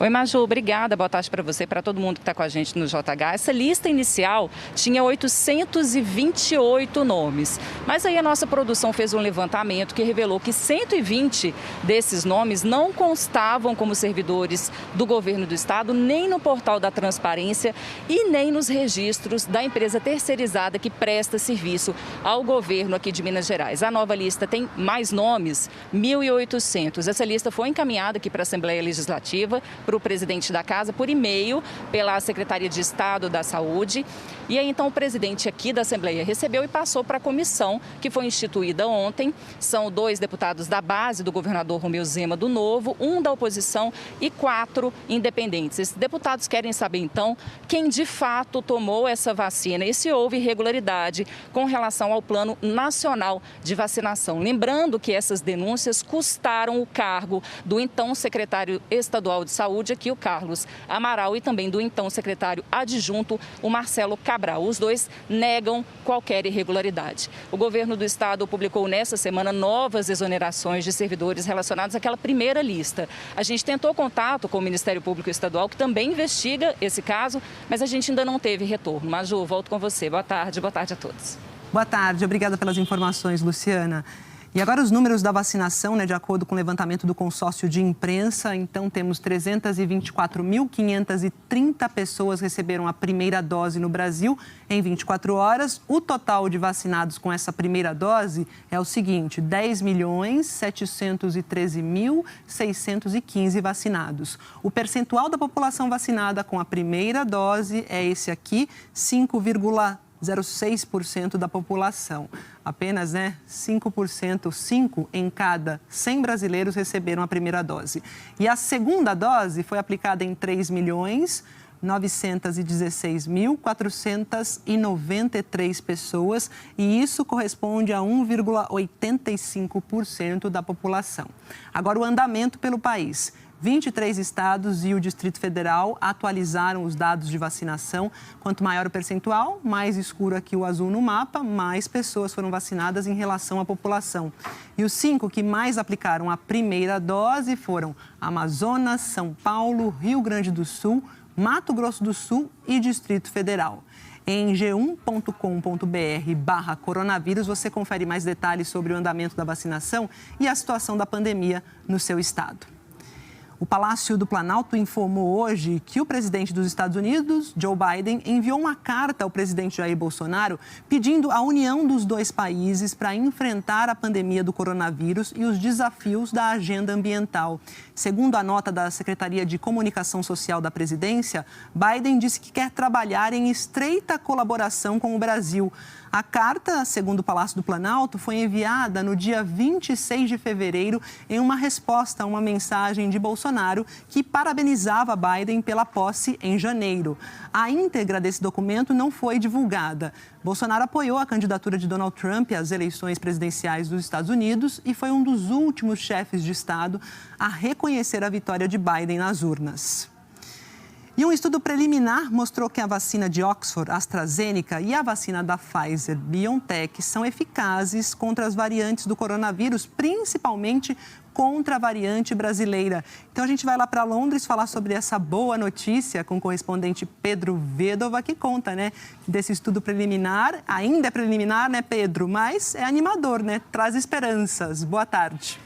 Oi, Maju, obrigada. Boa tarde para você e para todo mundo que está com a gente no JH. Essa lista inicial tinha 828 nomes, mas aí a nossa produção fez um levantamento que revelou que 120 desses nomes não constavam como servidores do governo do estado, nem no portal da transparência e nem nos registros da empresa terceirizada que presta serviço ao governo aqui de Minas Gerais. A nova lista tem mais nomes, 1.800. Essa lista foi encaminhada aqui para a Assembleia Legislativa, para o presidente da casa, por e-mail, pela Secretaria de Estado da Saúde. E aí, então, o presidente aqui da Assembleia recebeu e passou para a comissão, que foi instituída ontem. São 2 deputados da base do governador Romeu Zema do Novo, 1 da oposição e 4 independentes. Esses deputados querem saber, então, quem de fato tomou essa vacina e se houve irregularidade com relação ao Plano Nacional de Vacinação. Lembrando que essas denúncias custaram o cargo do então secretário estadual de Saúde, aqui o Carlos Amaral, e também do então secretário adjunto, o Marcelo Cabral. Os dois negam qualquer irregularidade. O governo do estado publicou nessa semana novas exonerações de servidores relacionados àquela primeira lista. A gente tentou contato com o Ministério Público Estadual, que também investiga esse caso, mas a gente ainda não teve retorno. Maju, volto com você. Boa tarde a todos. Boa tarde, obrigada pelas informações, Luciana. E agora os números da vacinação, né, de acordo com o levantamento do consórcio de imprensa, então temos 324.530 pessoas receberam a primeira dose no Brasil em 24 horas. O total de vacinados com essa primeira dose é o seguinte, 10.713.615 vacinados. O percentual da população vacinada com a primeira dose é esse aqui, 5,06% da população. Apenas 5%, 5 em cada 100 brasileiros receberam a primeira dose. E a segunda dose foi aplicada em 3.916.493 pessoas e isso corresponde a 1,85% da população. Agora, o andamento pelo país. 23 estados e o Distrito Federal atualizaram os dados de vacinação. Quanto maior o percentual, mais escuro aqui o azul no mapa, mais pessoas foram vacinadas em relação à população. E os 5 que mais aplicaram a primeira dose foram Amazonas, São Paulo, Rio Grande do Sul, Mato Grosso do Sul e Distrito Federal. Em g1.com.br/coronavírus, você confere mais detalhes sobre o andamento da vacinação e a situação da pandemia no seu estado. O Palácio do Planalto informou hoje que o presidente dos Estados Unidos, Joe Biden, enviou uma carta ao presidente Jair Bolsonaro pedindo a união dos dois países para enfrentar a pandemia do coronavírus e os desafios da agenda ambiental. Segundo a nota da Secretaria de Comunicação Social da Presidência, Biden disse que quer trabalhar em estreita colaboração com o Brasil. A carta, segundo o Palácio do Planalto, foi enviada no dia 26 de fevereiro em uma resposta a uma mensagem de Bolsonaro que parabenizava Biden pela posse em janeiro. A íntegra desse documento não foi divulgada. Bolsonaro apoiou a candidatura de Donald Trump às eleições presidenciais dos Estados Unidos e foi um dos últimos chefes de Estado a reconhecer a vitória de Biden nas urnas. E um estudo preliminar mostrou que a vacina de Oxford, AstraZeneca e a vacina da Pfizer, BioNTech, são eficazes contra as variantes do coronavírus, principalmente contra a variante brasileira. Então a gente vai lá para Londres falar sobre essa boa notícia com o correspondente Pedro Vedova, que conta, desse estudo preliminar. Ainda é preliminar, Pedro? Mas é animador, Traz esperanças. Boa tarde.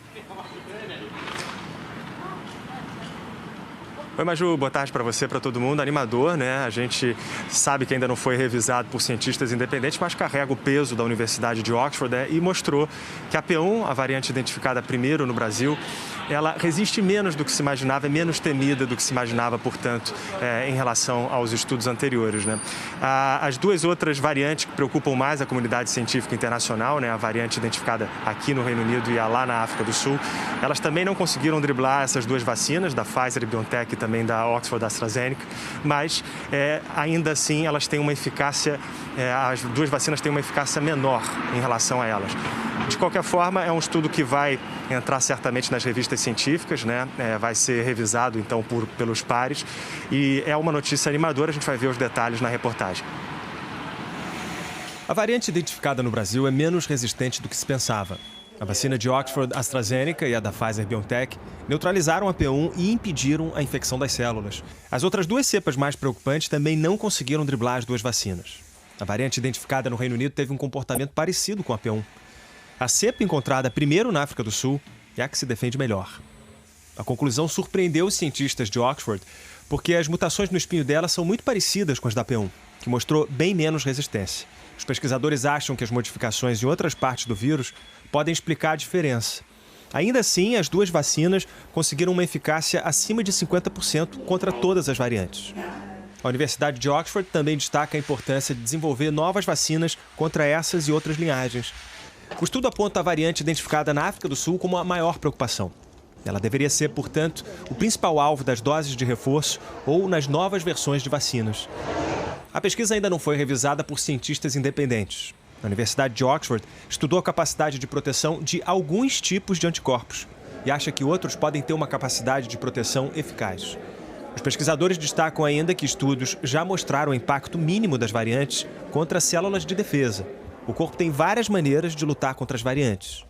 Oi, Maju, boa tarde para você, para todo mundo. Animador, né? A gente sabe que ainda não foi revisado por cientistas independentes, mas carrega o peso da Universidade de Oxford, e mostrou que a P1, a variante identificada primeiro no Brasil, ela resiste menos do que se imaginava, é menos temida do que se imaginava, portanto, em relação aos estudos anteriores, né? As duas outras variantes que preocupam mais a comunidade científica internacional, né? A variante identificada aqui no Reino Unido e a lá na África do Sul, elas também não conseguiram driblar essas duas vacinas, da Pfizer e BioNTech e também da Oxford AstraZeneca, mas ainda assim elas têm uma eficácia, as duas vacinas têm uma eficácia menor em relação a elas. De qualquer forma, é um estudo que vai entrar certamente nas revistas científicas, né? Vai ser revisado então pelos pares e é uma notícia animadora, a gente vai ver os detalhes na reportagem. A variante identificada no Brasil é menos resistente do que se pensava. A vacina de Oxford AstraZeneca e a da Pfizer BioNTech neutralizaram a P1 e impediram a infecção das células. As outras duas cepas mais preocupantes também não conseguiram driblar as duas vacinas. A variante identificada no Reino Unido teve um comportamento parecido com a P1. A cepa encontrada primeiro na África do Sul é a que se defende melhor. A conclusão surpreendeu os cientistas de Oxford, porque as mutações no espinho dela são muito parecidas com as da P1, que mostrou bem menos resistência. Os pesquisadores acham que as modificações em outras partes do vírus podem explicar a diferença. Ainda assim, as duas vacinas conseguiram uma eficácia acima de 50% contra todas as variantes. A Universidade de Oxford também destaca a importância de desenvolver novas vacinas contra essas e outras linhagens. O estudo aponta a variante identificada na África do Sul como a maior preocupação. Ela deveria ser, portanto, o principal alvo das doses de reforço ou nas novas versões de vacinas. A pesquisa ainda não foi revisada por cientistas independentes. A Universidade de Oxford estudou a capacidade de proteção de alguns tipos de anticorpos e acha que outros podem ter uma capacidade de proteção eficaz. Os pesquisadores destacam ainda que estudos já mostraram o impacto mínimo das variantes contra células de defesa. O corpo tem várias maneiras de lutar contra as variantes.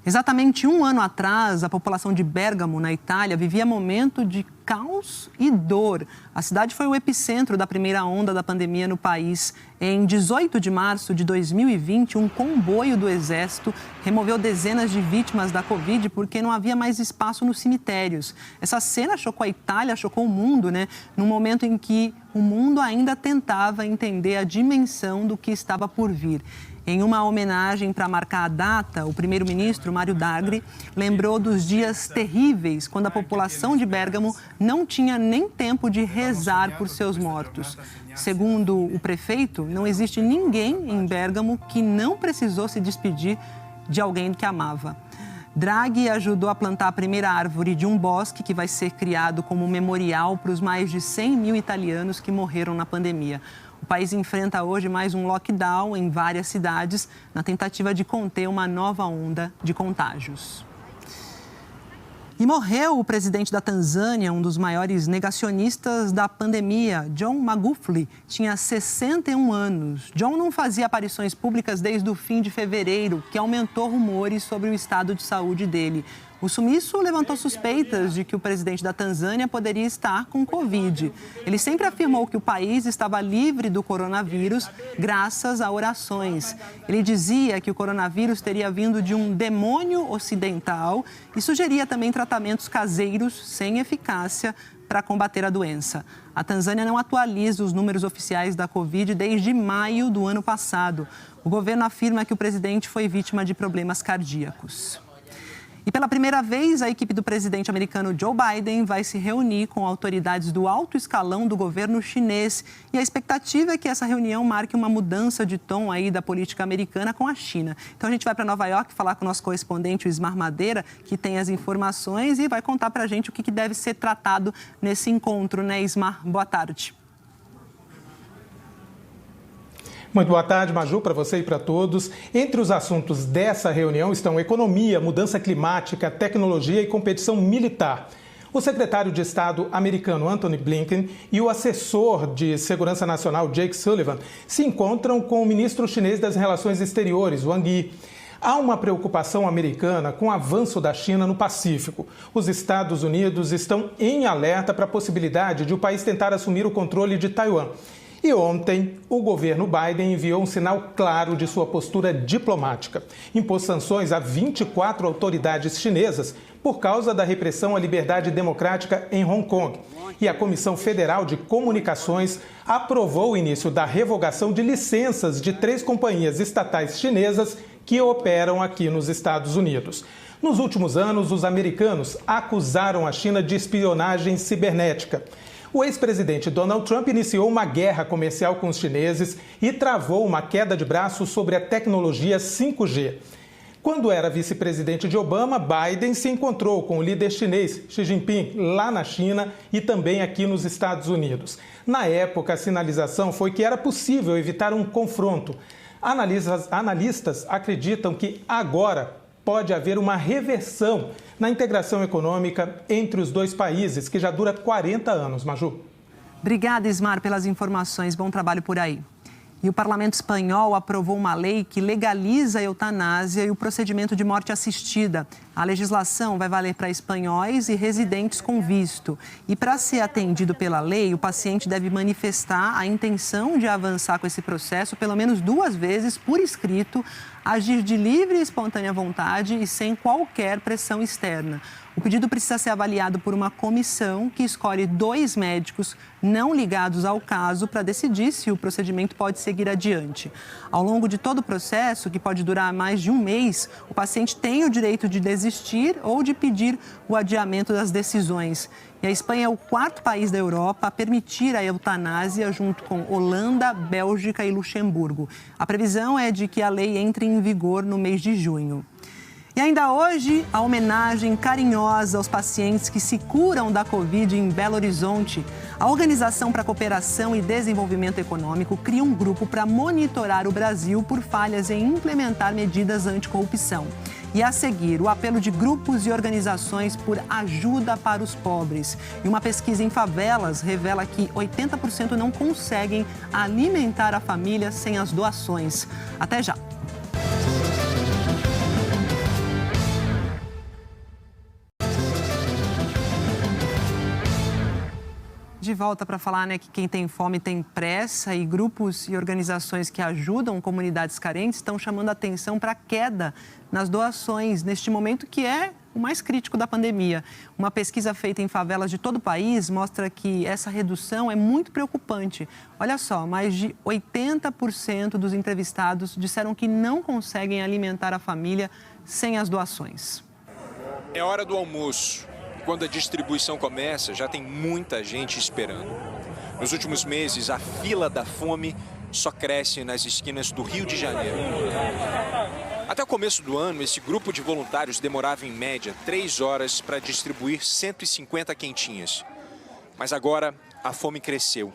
Exatamente um ano atrás, a população de Bérgamo, na Itália, vivia momento de caos e dor. A cidade foi o epicentro da primeira onda da pandemia no país. Em 18 de março de 2020, um comboio do Exército removeu dezenas de vítimas da Covid porque não havia mais espaço nos cemitérios. Essa cena chocou a Itália, chocou o mundo, né? Num momento em que o mundo ainda tentava entender a dimensão do que estava por vir. Em uma homenagem para marcar a data, o primeiro-ministro, Mário Draghi, lembrou dos dias terríveis quando a população de Bérgamo não tinha nem tempo de rezar por seus mortos. Segundo o prefeito, não existe ninguém em Bérgamo que não precisou se despedir de alguém que amava. Draghi ajudou a plantar a primeira árvore de um bosque que vai ser criado como memorial para os mais de 100 mil italianos que morreram na pandemia. O país enfrenta hoje mais um lockdown em várias cidades, na tentativa de conter uma nova onda de contágios. E morreu o presidente da Tanzânia, um dos maiores negacionistas da pandemia, John Magufuli. Tinha 61 anos. John não fazia aparições públicas desde o fim de fevereiro, que aumentou rumores sobre o estado de saúde dele. O sumiço levantou suspeitas de que o presidente da Tanzânia poderia estar com Covid. Ele sempre afirmou que o país estava livre do coronavírus graças a orações. Ele dizia que o coronavírus teria vindo de um demônio ocidental e sugeria também tratamentos caseiros sem eficácia para combater a doença. A Tanzânia não atualiza os números oficiais da Covid desde maio do ano passado. O governo afirma que o presidente foi vítima de problemas cardíacos. E pela primeira vez, a equipe do presidente americano Joe Biden vai se reunir com autoridades do alto escalão do governo chinês. E a expectativa é que essa reunião marque uma mudança de tom aí da política americana com a China. Então a gente vai para Nova York falar com o nosso correspondente, o Ismar Madeira, que tem as informações e vai contar para a gente o que deve ser tratado nesse encontro, né, Ismar? Boa tarde. Muito boa tarde, Maju, para você e para todos. Entre os assuntos dessa reunião estão economia, mudança climática, tecnologia e competição militar. O secretário de Estado americano Antony Blinken e o assessor de Segurança Nacional Jake Sullivan se encontram com o ministro chinês das Relações Exteriores, Wang Yi. Há uma preocupação americana com o avanço da China no Pacífico. Os Estados Unidos estão em alerta para a possibilidade de o país tentar assumir o controle de Taiwan. E ontem, o governo Biden enviou um sinal claro de sua postura diplomática. Impôs sanções a 24 autoridades chinesas por causa da repressão à liberdade democrática em Hong Kong. E a Comissão Federal de Comunicações aprovou o início da revogação de licenças de 3 companhias estatais chinesas que operam aqui nos Estados Unidos. Nos últimos anos, os americanos acusaram a China de espionagem cibernética. O ex-presidente Donald Trump iniciou uma guerra comercial com os chineses e travou uma queda de braço sobre a tecnologia 5G. Quando era vice-presidente de Obama, Biden se encontrou com o líder chinês Xi Jinping lá na China e também aqui nos Estados Unidos. Na época, a sinalização foi que era possível evitar um confronto. Analistas acreditam que agora pode haver uma reversão na integração econômica entre os dois países, que já dura 40 anos. Maju. Obrigada, Ismar, pelas informações. Bom trabalho por aí. E o Parlamento espanhol aprovou uma lei que legaliza a eutanásia e o procedimento de morte assistida. A legislação vai valer para espanhóis e residentes com visto. E para ser atendido pela lei, o paciente deve manifestar a intenção de avançar com esse processo pelo menos 2 vezes por escrito, agir de livre e espontânea vontade e sem qualquer pressão externa. O pedido precisa ser avaliado por uma comissão que escolhe 2 médicos não ligados ao caso para decidir se o procedimento pode seguir adiante. Ao longo de todo o processo, que pode durar mais de 1 mês, o paciente tem o direito de desistir ou de pedir o adiamento das decisões. E a Espanha é o 4º país da Europa a permitir a eutanásia, junto com Holanda, Bélgica e Luxemburgo. A previsão é de que a lei entre em vigor no mês de junho. E ainda hoje, a homenagem carinhosa aos pacientes que se curam da Covid em Belo Horizonte. A Organização para a Cooperação e Desenvolvimento Econômico cria um grupo para monitorar o Brasil por falhas em implementar medidas anticorrupção. E a seguir, o apelo de grupos e organizações por ajuda para os pobres. E uma pesquisa em favelas revela que 80% não conseguem alimentar a família sem as doações. Até já! De volta para falar, que quem tem fome tem pressa, e grupos e organizações que ajudam comunidades carentes estão chamando a atenção para a queda nas doações neste momento que é o mais crítico da pandemia. Uma pesquisa feita em favelas de todo o país mostra que essa redução é muito preocupante. Olha só, mais de 80% dos entrevistados disseram que não conseguem alimentar a família sem as doações. É hora do almoço. Quando a distribuição começa, já tem muita gente esperando. Nos últimos meses, a fila da fome só cresce nas esquinas do Rio de Janeiro. Até o começo do ano, esse grupo de voluntários demorava, em média, 3 horas para distribuir 150 quentinhas. Mas agora, a fome cresceu.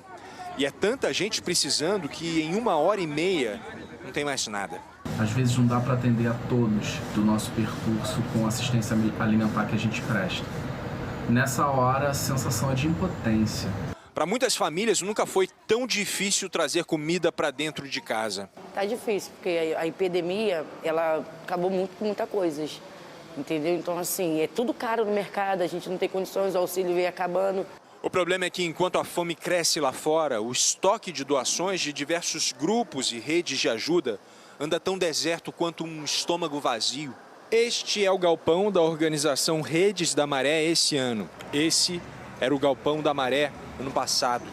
E é tanta gente precisando que em 1h30 não tem mais nada. Às vezes não dá para atender a todos do nosso percurso com assistência alimentar que a gente presta. Nessa hora, a sensação é de impotência. Para muitas famílias, nunca foi tão difícil trazer comida para dentro de casa. Tá difícil, porque a epidemia, ela acabou muito com muitas coisas, entendeu? Então, assim, é tudo caro no mercado, a gente não tem condições, o auxílio vem acabando. O problema é que, enquanto a fome cresce lá fora, o estoque de doações de diversos grupos e redes de ajuda anda tão deserto quanto um estômago vazio. Este é o galpão da organização Redes da Maré esse ano. Esse era o galpão da Maré ano passado,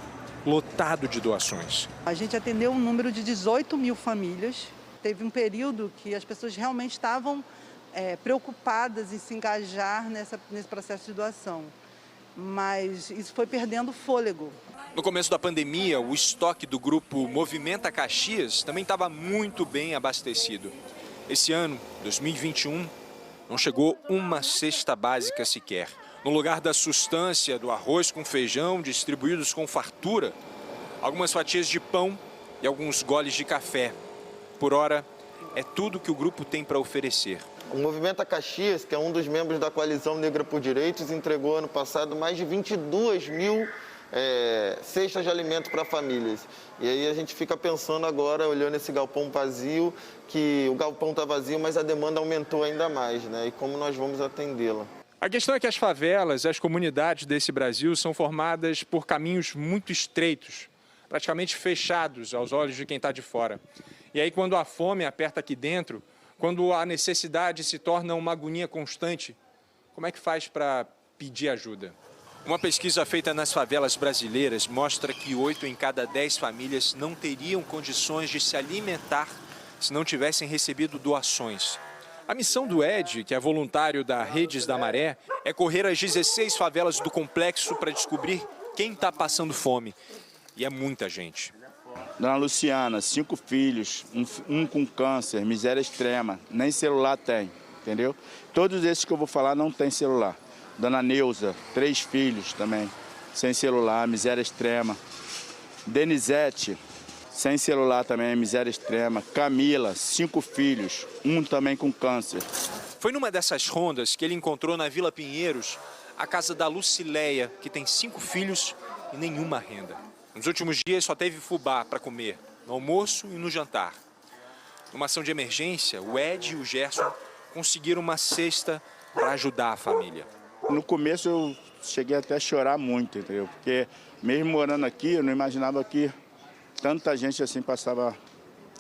lotado de doações. A gente atendeu um número de 18 mil famílias. Teve um período que as pessoas realmente estavam preocupadas em se engajar nesse processo de doação. Mas isso foi perdendo fôlego. No começo da pandemia, o estoque do grupo Movimenta Caxias também estava muito bem abastecido. Esse ano, 2021, não chegou uma cesta básica sequer. No lugar da sustância do arroz com feijão distribuídos com fartura, algumas fatias de pão e alguns goles de café. Por hora, é tudo que o grupo tem para oferecer. O Movimenta Caxias, que é um dos membros da Coalizão Negra por Direitos, entregou ano passado mais de 22 mil cestas de alimento para famílias. E aí a gente fica pensando agora, olhando esse galpão vazio, que o galpão está vazio, mas a demanda aumentou ainda mais, né? E como nós vamos atendê-la? A questão é que as favelas, as comunidades desse Brasil são formadas por caminhos muito estreitos, praticamente fechados aos olhos de quem está de fora. E aí quando a fome aperta aqui dentro, quando a necessidade se torna uma agonia constante, como é que faz para pedir ajuda? Uma pesquisa feita nas favelas brasileiras mostra que 8 em cada 10 famílias não teriam condições de se alimentar se não tivessem recebido doações. A missão do Ed, que é voluntário da Redes da Maré, é correr as 16 favelas do complexo para descobrir quem está passando fome. E é muita gente. Dona Luciana, 5 filhos, um com câncer, miséria extrema, nem celular tem, entendeu? Todos esses que eu vou falar não tem celular. Dona Neuza, 3 filhos também, sem celular, miséria extrema. Denizete, sem celular também, miséria extrema. Camila, 5 filhos, um também com câncer. Foi numa dessas rondas que ele encontrou na Vila Pinheiros a casa da Lucileia, que tem 5 filhos e nenhuma renda. Nos últimos dias só teve fubá para comer, no almoço e no jantar. Numa ação de emergência, o Ed e o Gerson conseguiram uma cesta para ajudar a família. No começo eu cheguei até a chorar muito, entendeu? Porque mesmo morando aqui, eu não imaginava que tanta gente assim passava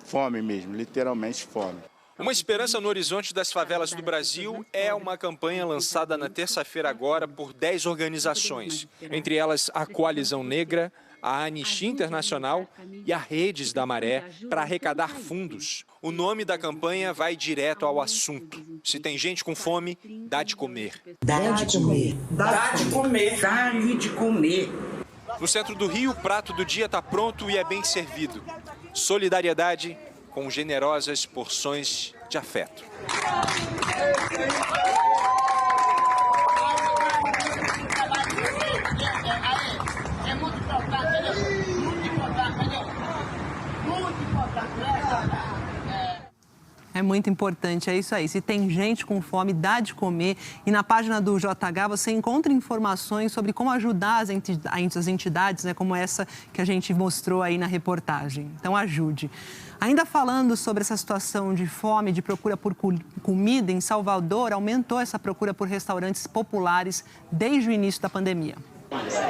fome mesmo, literalmente fome. Uma esperança no horizonte das favelas do Brasil é uma campanha lançada na terça-feira agora por 10 organizações, entre elas a Coalizão Negra, a Anistia Internacional e a Redes da Maré, para arrecadar fundos. O nome da campanha vai direto ao assunto. Se tem gente com fome, dá de comer. Dá de comer. Dá de comer. Dá-lhe de comer. No centro do Rio, o prato do dia está pronto e é bem servido. Solidariedade com generosas porções de afeto. É muito importante, é isso aí. Se tem gente com fome, dá de comer. E na página do JH você encontra informações sobre como ajudar as entidades, né, como essa que a gente mostrou aí na reportagem. Então ajude. Ainda falando sobre essa situação de fome, de procura por comida, em Salvador aumentou essa procura por restaurantes populares desde o início da pandemia.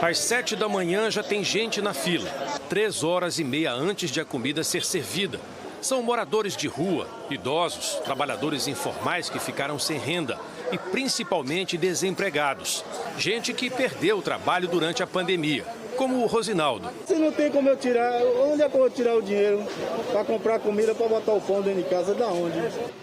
Às 7 da manhã já tem gente na fila, 3 horas e meia antes de a comida ser servida. São moradores de rua, idosos, trabalhadores informais que ficaram sem renda e principalmente desempregados. Gente que perdeu o trabalho durante a pandemia, como o Rosinaldo. Se não tem como eu tirar, onde é que eu vou tirar o dinheiro para comprar comida, para botar o pão dentro de casa, da onde?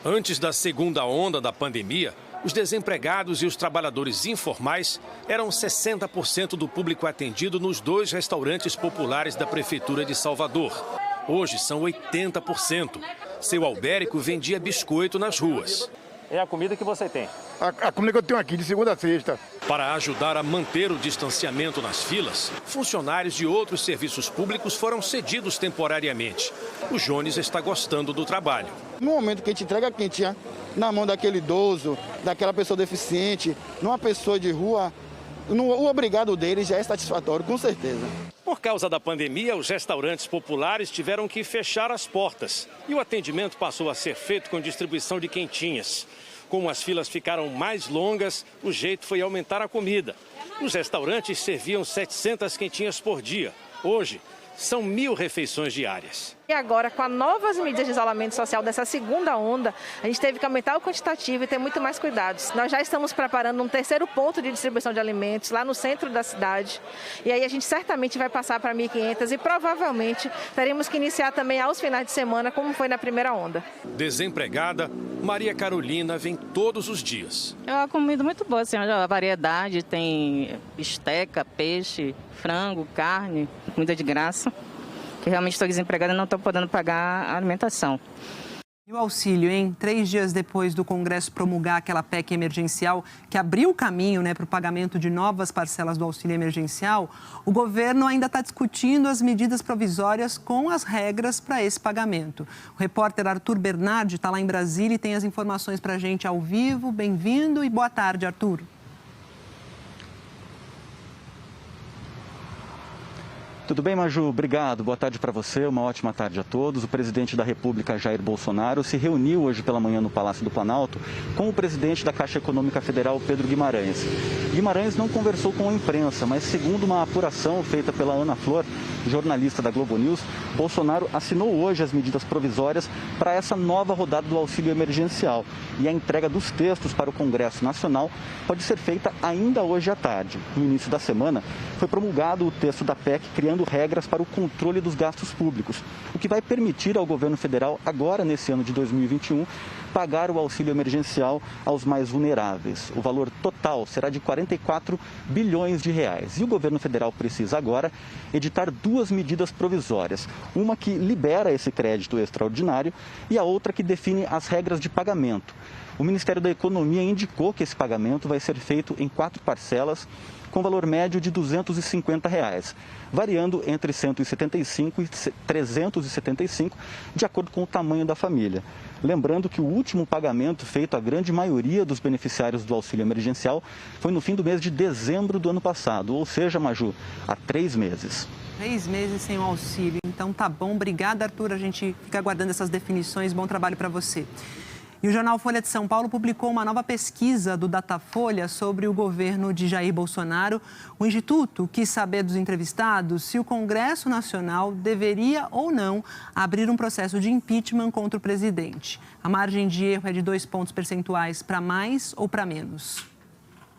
Antes da segunda onda da pandemia, os desempregados e os trabalhadores informais eram 60% do público atendido nos 2 restaurantes populares da Prefeitura de Salvador. Hoje são 80%. Seu Albérico vendia biscoito nas ruas. É a comida que você tem? A comida que eu tenho aqui, de segunda a sexta. Para ajudar a manter o distanciamento nas filas, funcionários de outros serviços públicos foram cedidos temporariamente. O Jones está gostando do trabalho. No momento que a gente entrega a quentinha na mão daquele idoso, daquela pessoa deficiente, numa pessoa de rua, o obrigado deles já é satisfatório, com certeza. Por causa da pandemia, os restaurantes populares tiveram que fechar as portas e o atendimento passou a ser feito com distribuição de quentinhas. Como as filas ficaram mais longas, o jeito foi aumentar a comida. Os restaurantes serviam 700 quentinhas por dia. Hoje, são 1.000 refeições diárias. E agora, com as novas medidas de isolamento social dessa segunda onda, a gente teve que aumentar o quantitativo e ter muito mais cuidados. Nós já estamos preparando um terceiro ponto de distribuição de alimentos lá no centro da cidade. E aí a gente certamente vai passar para 1.500 e provavelmente teremos que iniciar também aos finais de semana, como foi na primeira onda. Desempregada, Maria Carolina vem todos os dias. É uma comida muito boa, assim, a variedade, tem bisteca, peixe, frango, carne, comida de graça. Que realmente estou desempregada e não estou podendo pagar a alimentação. E o auxílio, hein? 3 dias depois do Congresso promulgar aquela PEC emergencial que abriu o caminho, né, para o pagamento de novas parcelas do auxílio emergencial, o governo ainda está discutindo as medidas provisórias com as regras para esse pagamento. O repórter Arthur Bernardi está lá em Brasília e tem as informações para a gente ao vivo. Bem-vindo e boa tarde, Arthur. Tudo bem, Maju? Obrigado. Boa tarde para você, uma ótima tarde a todos. O presidente da República, Jair Bolsonaro, se reuniu hoje pela manhã no Palácio do Planalto com o presidente da Caixa Econômica Federal, Pedro Guimarães. Guimarães não conversou com a imprensa, mas segundo uma apuração feita pela Ana Flor, jornalista da Globo News, Bolsonaro assinou hoje as medidas provisórias para essa nova rodada do auxílio emergencial. E a entrega dos textos para o Congresso Nacional pode ser feita ainda hoje à tarde. No início da semana, foi promulgado o texto da PEC criando regras para o controle dos gastos públicos, o que vai permitir ao governo federal, agora nesse ano de 2021, pagar o auxílio emergencial aos mais vulneráveis. O valor total será de 44 bilhões de reais. E o governo federal precisa agora editar duas medidas provisórias. Uma que libera esse crédito extraordinário e a outra que define as regras de pagamento. O Ministério da Economia indicou que esse pagamento vai ser feito em 4 parcelas, com valor médio de R$ 250, variando entre 175 e 375, de acordo com o tamanho da família. Lembrando que o último pagamento feito à grande maioria dos beneficiários do auxílio emergencial foi no fim do mês de dezembro do ano passado, ou seja, Maju, há 3 meses. 3 meses sem o auxílio. Então tá bom. Obrigada, Arthur. A gente fica aguardando essas definições. Bom trabalho para você. E o jornal Folha de São Paulo publicou uma nova pesquisa do Datafolha sobre o governo de Jair Bolsonaro. O Instituto quis saber dos entrevistados se o Congresso Nacional deveria ou não abrir um processo de impeachment contra o presidente. A margem de erro é de 2 pontos percentuais para mais ou para menos.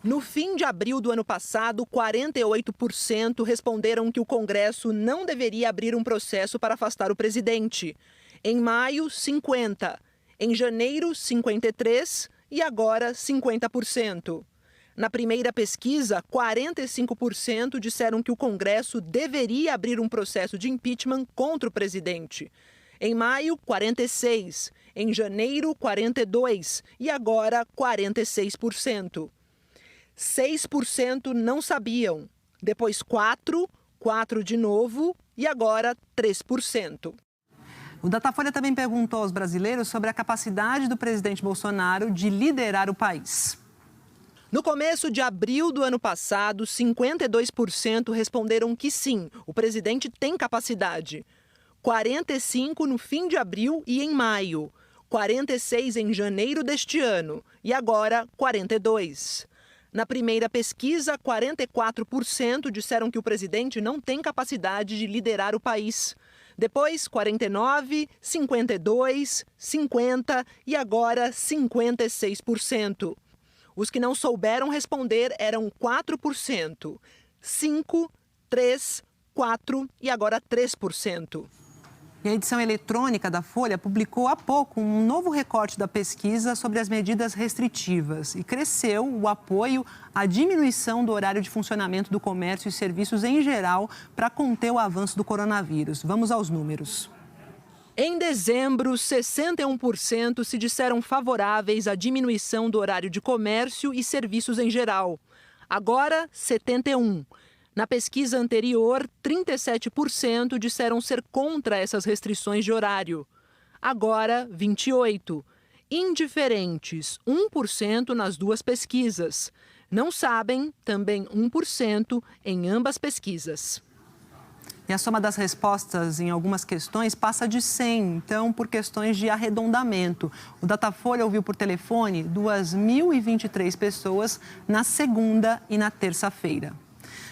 No fim de abril do ano passado, 48% responderam que o Congresso não deveria abrir um processo para afastar o presidente. Em maio, 50%. Em janeiro, 53% e agora 50%. Na primeira pesquisa, 45% disseram que o Congresso deveria abrir um processo de impeachment contra o presidente. Em maio, 46%. Em janeiro, 42% e agora 46%. 6% não sabiam. Depois 4% de novo e agora 3%. O Datafolha também perguntou aos brasileiros sobre a capacidade do presidente Bolsonaro de liderar o país. No começo de abril do ano passado, 52% responderam que sim, o presidente tem capacidade. 45% no fim de abril e em maio. 46% em janeiro deste ano e agora 42%. Na primeira pesquisa, 44% disseram que o presidente não tem capacidade de liderar o país. Depois, 49%, 52%, 50% e agora 56%. Os que não souberam responder eram 4%, 5%, 3%, 4% e agora 3%. E a edição eletrônica da Folha publicou há pouco um novo recorte da pesquisa sobre as medidas restritivas e cresceu o apoio à diminuição do horário de funcionamento do comércio e serviços em geral para conter o avanço do coronavírus. Vamos aos números. Em dezembro, 61% se disseram favoráveis à diminuição do horário de comércio e serviços em geral. Agora, 71%. Na pesquisa anterior, 37% disseram ser contra essas restrições de horário. Agora, 28%. Indiferentes, 1% nas duas pesquisas. Não sabem, também 1% em ambas pesquisas. E a soma das respostas em algumas questões passa de 100, então, por questões de arredondamento. O Datafolha ouviu por telefone 2.023 pessoas na segunda e na terça-feira.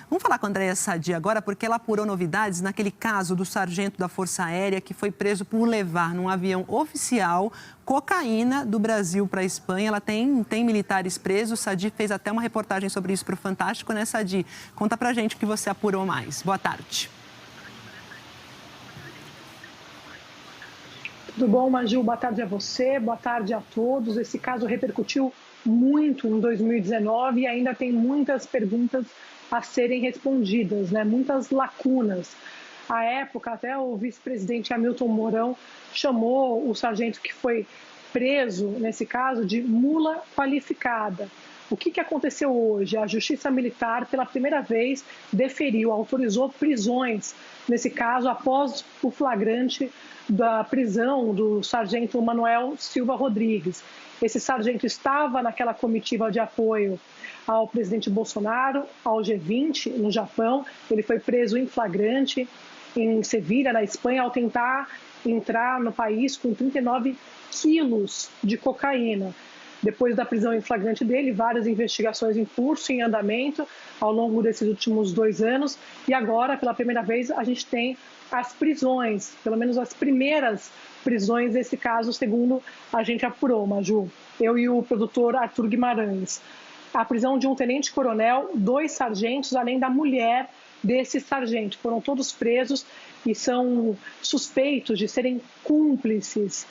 Vamos falar com a Andréia Sadi agora, porque ela apurou novidades naquele caso do sargento da Força Aérea que foi preso por levar num avião oficial cocaína do Brasil para a Espanha. Ela tem militares presos. Sadi fez até uma reportagem sobre isso para o Fantástico, né, Sadi? Conta pra gente o que você apurou mais. Boa tarde. Tudo bom, Maju? Boa tarde a você, boa tarde a todos. Esse caso repercutiu muito em 2019 e ainda tem muitas perguntas a serem respondidas, né? Muitas lacunas. À época, até o vice-presidente Hamilton Mourão chamou o sargento que foi preso, nesse caso, de mula qualificada. O que aconteceu hoje? A Justiça Militar, pela primeira vez, autorizou prisões, nesse caso, após o flagrante da prisão do sargento Manuel Silva Rodrigues. Esse sargento estava naquela comitiva de apoio ao presidente Bolsonaro, ao G20 no Japão. Ele foi preso em flagrante em Sevilha, na Espanha, ao tentar entrar no país com 39 quilos de cocaína. depois da prisão em flagrante dele, várias investigações em curso, em andamento, ao longo desses últimos 2 anos. E agora, pela primeira vez, a gente tem as prisões, pelo menos as primeiras prisões desse caso, segundo a gente apurou, Maju, eu e o produtor Arthur Guimarães. A prisão de um tenente-coronel, 2 sargentos, além da mulher desse sargento. Foram todos presos e são suspeitos de serem cúmplices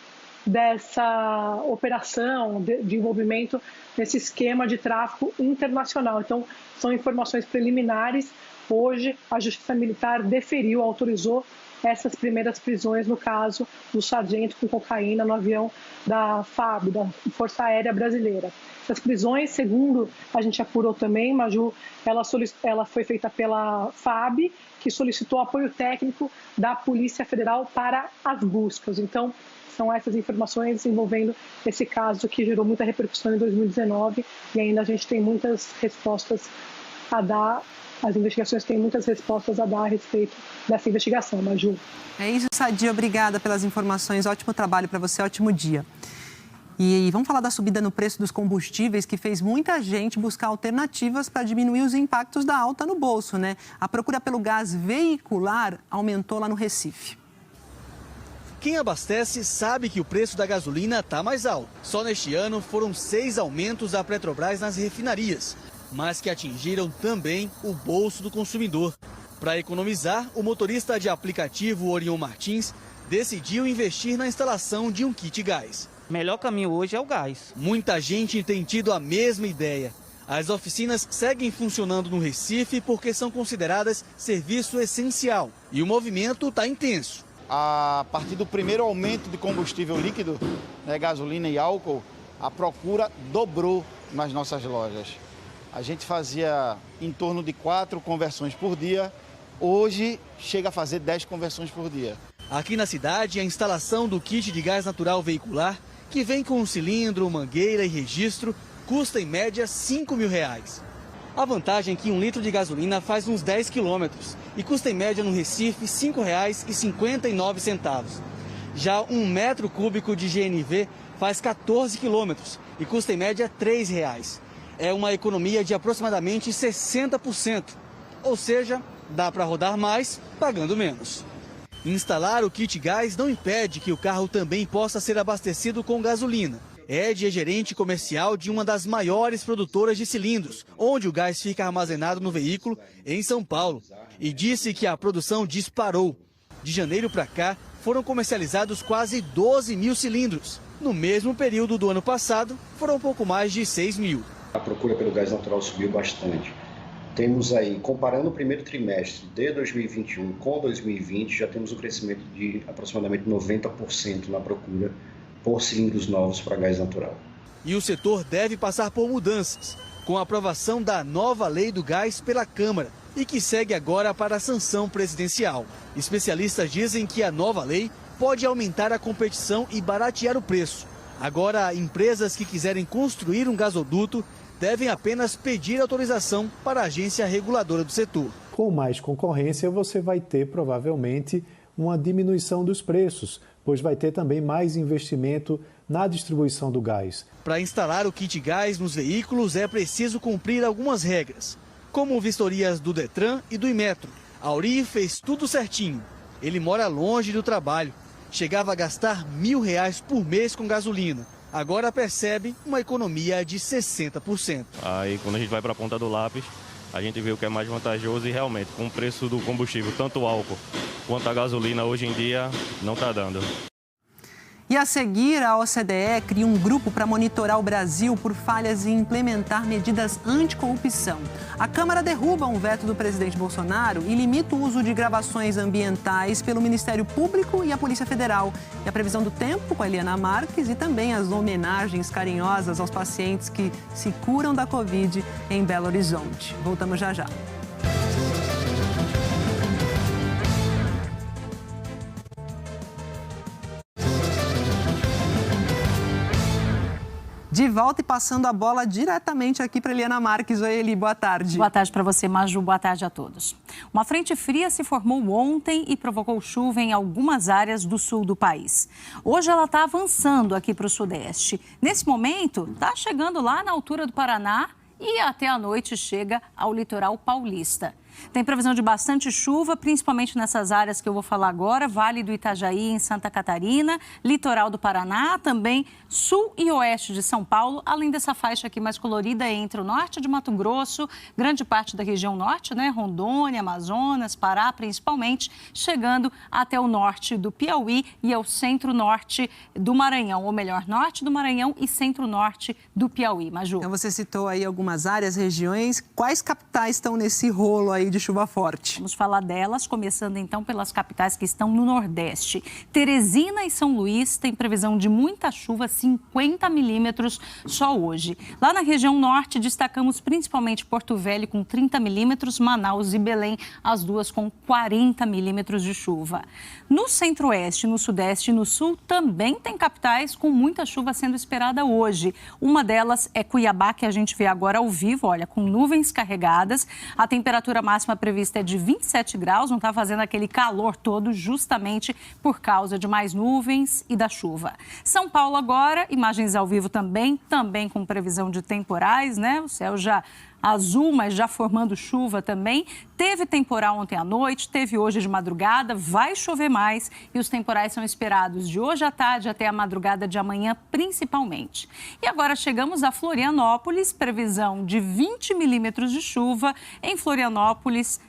dessa operação de envolvimento nesse esquema de tráfico internacional. Então, são informações preliminares. Hoje, a Justiça Militar deferiu, autorizou essas primeiras prisões no caso do sargento com cocaína no avião da FAB, da Força Aérea Brasileira. Essas prisões, segundo a gente apurou também, Maju, ela foi feita pela FAB, que solicitou apoio técnico da Polícia Federal para as buscas. Então, são essas informações envolvendo esse caso que gerou muita repercussão em 2019 e ainda a gente tem muitas respostas a dar. As investigações têm muitas respostas a dar a respeito dessa investigação, Maju. É isso, Sadia. Obrigada pelas informações. Ótimo trabalho para você, ótimo dia. E vamos falar da subida no preço dos combustíveis, que fez muita gente buscar alternativas para diminuir os impactos da alta no bolso, né? A procura pelo gás veicular aumentou lá no Recife. Quem abastece sabe que o preço da gasolina está mais alto. Só neste ano foram 6 aumentos da Petrobras nas refinarias, mas que atingiram também o bolso do consumidor. Para economizar, o motorista de aplicativo Orion Martins decidiu investir na instalação de um kit gás. O melhor caminho hoje é o gás. Muita gente tem tido a mesma ideia. As oficinas seguem funcionando no Recife porque são consideradas serviço essencial. E o movimento está intenso. A partir do primeiro aumento de combustível líquido, né, gasolina e álcool, a procura dobrou nas nossas lojas. A gente fazia em torno de 4 conversões por dia, hoje chega a fazer 10 conversões por dia. Aqui na cidade, a instalação do kit de gás natural veicular, que vem com um cilindro, mangueira e registro, custa em média R$5.000. A vantagem é que 1 litro de gasolina faz uns 10 quilômetros e custa em média no Recife R$ 5,59. Já 1 metro cúbico de GNV faz 14 quilômetros e custa em média R$ 3,00. É uma economia de aproximadamente 60%, ou seja, dá para rodar mais pagando menos. Instalar o kit gás não impede que o carro também possa ser abastecido com gasolina. Ed é gerente comercial de uma das maiores produtoras de cilindros, onde o gás fica armazenado no veículo, em São Paulo, e disse que a produção disparou. De janeiro para cá, foram comercializados quase 12 mil cilindros. No mesmo período do ano passado, foram um pouco mais de 6 mil. A procura pelo gás natural subiu bastante. Temos aí, comparando o primeiro trimestre de 2021 com 2020, já temos um crescimento de aproximadamente 90% na procura por cilindros novos para gás natural. E o setor deve passar por mudanças, com a aprovação da nova lei do gás pela Câmara e que segue agora para a sanção presidencial. Especialistas dizem que a nova lei pode aumentar a competição e baratear o preço. Agora, empresas que quiserem construir um gasoduto devem apenas pedir autorização para a agência reguladora do setor. Com mais concorrência, você vai ter provavelmente uma diminuição dos preços, pois vai ter também mais investimento na distribuição do gás. Para instalar o kit gás nos veículos é preciso cumprir algumas regras, como vistorias do Detran e do Inmetro. Auri fez tudo certinho. Ele mora longe do trabalho. Chegava a gastar R$1.000 por mês com gasolina. Agora percebe uma economia de 60%. Aí quando a gente vai para a ponta do lápis, a gente vê o que é mais vantajoso e realmente com o preço do combustível, tanto o álcool quanto a gasolina hoje em dia, não está dando. E a seguir, a OCDE cria um grupo para monitorar o Brasil por falhas em implementar medidas anticorrupção. A Câmara derruba um veto do presidente Bolsonaro e limita o uso de gravações ambientais pelo Ministério Público e a Polícia Federal. E a previsão do tempo com a Eliana Marques e também as homenagens carinhosas aos pacientes que se curam da Covid em Belo Horizonte. Voltamos já já. De volta e passando a bola diretamente aqui para Eliana Marques. Oi, Eli, boa tarde. Boa tarde para você, Maju. Boa tarde a todos. Uma frente fria se formou ontem e provocou chuva em algumas áreas do sul do país. Hoje ela está avançando aqui para o sudeste. Nesse momento, está chegando lá na altura do Paraná e até a noite chega ao litoral paulista. Tem previsão de bastante chuva, principalmente nessas áreas que eu vou falar agora, Vale do Itajaí, em Santa Catarina, litoral do Paraná, também sul e oeste de São Paulo, além dessa faixa aqui mais colorida entre o norte de Mato Grosso, grande parte da região norte, né, Rondônia, Amazonas, Pará, principalmente, chegando até o norte do Piauí e ao centro-norte do Maranhão, ou melhor, norte do Maranhão e centro-norte do Piauí. Maju. Então você citou aí algumas áreas, regiões, quais capitais estão nesse rolo aí de chuva forte? Vamos falar delas, começando então pelas capitais que estão no Nordeste. Teresina e São Luís têm previsão de muita chuva, 50 milímetros só hoje. Lá na região Norte, destacamos principalmente Porto Velho com 30 milímetros, Manaus e Belém, as duas com 40 milímetros de chuva. No Centro-Oeste, no Sudeste e no Sul também tem capitais com muita chuva sendo esperada hoje. Uma delas é Cuiabá, que a gente vê agora ao vivo, olha, com nuvens carregadas. A temperatura máxima prevista é de 27 graus, não está fazendo aquele calor todo justamente por causa de mais nuvens e da chuva. São Paulo agora, imagens ao vivo também com previsão de temporais, né? O céu já azul, mas já formando chuva também. Teve temporal ontem à noite, teve hoje de madrugada, vai chover mais e os temporais são esperados de hoje à tarde até a madrugada de amanhã, principalmente. E agora chegamos a Florianópolis, previsão de 20 milímetros de chuva em Florianópolis.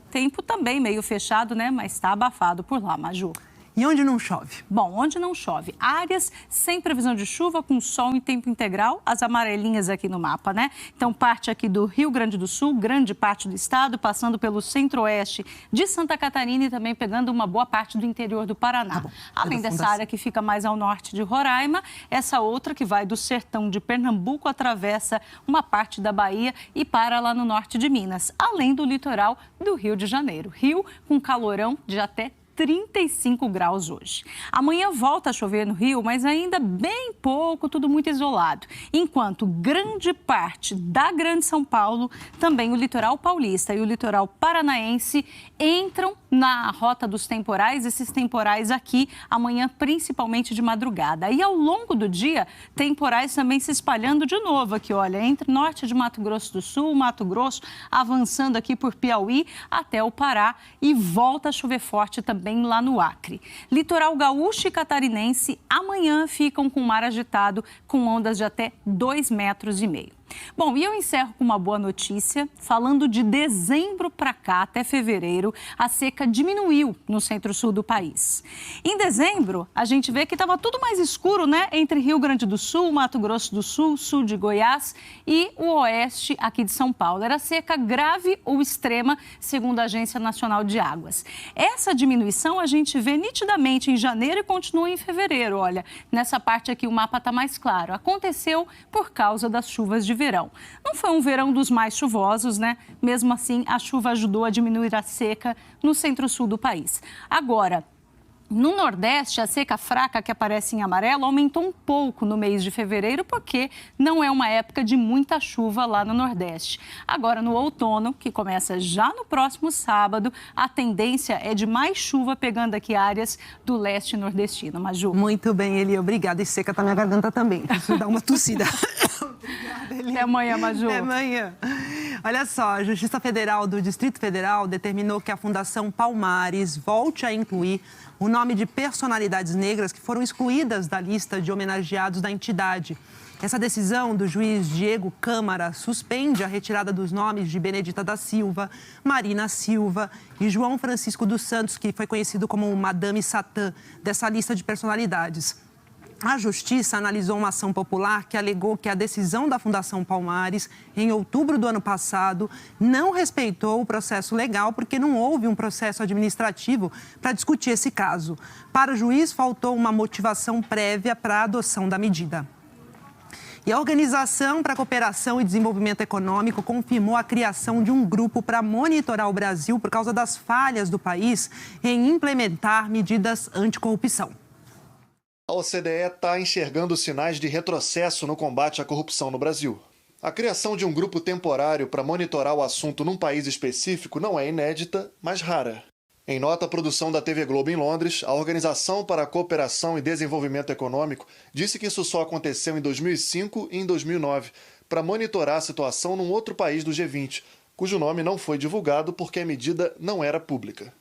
Tempo também meio fechado, né? Mas está abafado por lá, Maju. E onde não chove? Bom, onde não chove? Áreas sem previsão de chuva, com sol em tempo integral, as amarelinhas aqui no mapa, né? Então, parte aqui do Rio Grande do Sul, grande parte do estado, passando pelo centro-oeste de Santa Catarina e também pegando uma boa parte do interior do Paraná. Além dessa área que fica mais ao norte de Roraima, essa outra que vai do sertão de Pernambuco, atravessa uma parte da Bahia e para lá no norte de Minas, além do litoral do Rio de Janeiro. Rio com calorão de até 35 graus hoje. Amanhã volta a chover no Rio, mas ainda bem pouco, tudo muito isolado. Enquanto grande parte da Grande São Paulo, também o litoral paulista e o litoral paranaense entram na rota dos temporais, esses temporais aqui amanhã, principalmente de madrugada. E ao longo do dia, temporais também se espalhando de novo aqui, olha, entre norte de Mato Grosso do Sul, Mato Grosso, avançando aqui por Piauí até o Pará e volta a chover forte também lá no Acre. Litoral gaúcho e catarinense amanhã ficam com mar agitado com ondas de até 2,5 metros. Bom, e eu encerro com uma boa notícia, falando de dezembro para cá, até fevereiro, a seca diminuiu no centro-sul do país. Em dezembro, a gente vê que estava tudo mais escuro, né? Entre Rio Grande do Sul, Mato Grosso do Sul, sul de Goiás e o oeste aqui de São Paulo. Era seca grave ou extrema, segundo a Agência Nacional de Águas. Essa diminuição a gente vê nitidamente em janeiro e continua em fevereiro. Olha, nessa parte aqui o mapa está mais claro. Aconteceu por causa das chuvas de verão. Não foi um verão dos mais chuvosos, né? Mesmo assim, a chuva ajudou a diminuir a seca no centro-sul do país. Agora, no Nordeste, a seca fraca que aparece em amarelo aumentou um pouco no mês de fevereiro, porque não é uma época de muita chuva lá no Nordeste. Agora, no outono, que começa já no próximo sábado, a tendência é de mais chuva pegando aqui áreas do leste nordestino. Maju. Muito bem, Eli. Obrigada. E seca tá minha garganta também. Preciso dar uma tossida. Obrigada, Eli. Até amanhã, Maju. Até amanhã. Olha só, a Justiça Federal do Distrito Federal determinou que a Fundação Palmares volte a incluir o nome de personalidades negras que foram excluídas da lista de homenageados da entidade. Essa decisão do juiz Diego Câmara suspende a retirada dos nomes de Benedita da Silva, Marina Silva e João Francisco dos Santos, que foi conhecido como Madame Satã, dessa lista de personalidades. A Justiça analisou uma ação popular que alegou que a decisão da Fundação Palmares, em outubro do ano passado, não respeitou o processo legal porque não houve um processo administrativo para discutir esse caso. Para o juiz, faltou uma motivação prévia para a adoção da medida. E a Organização para a Cooperação e Desenvolvimento Econômico confirmou a criação de um grupo para monitorar o Brasil por causa das falhas do país em implementar medidas anticorrupção. A OCDE está enxergando sinais de retrocesso no combate à corrupção no Brasil. A criação de um grupo temporário para monitorar o assunto num país específico não é inédita, mas rara. Em nota à produção da TV Globo em Londres, a Organização para a Cooperação e Desenvolvimento Econômico disse que isso só aconteceu em 2005 e em 2009, para monitorar a situação num outro país do G20, cujo nome não foi divulgado porque a medida não era pública.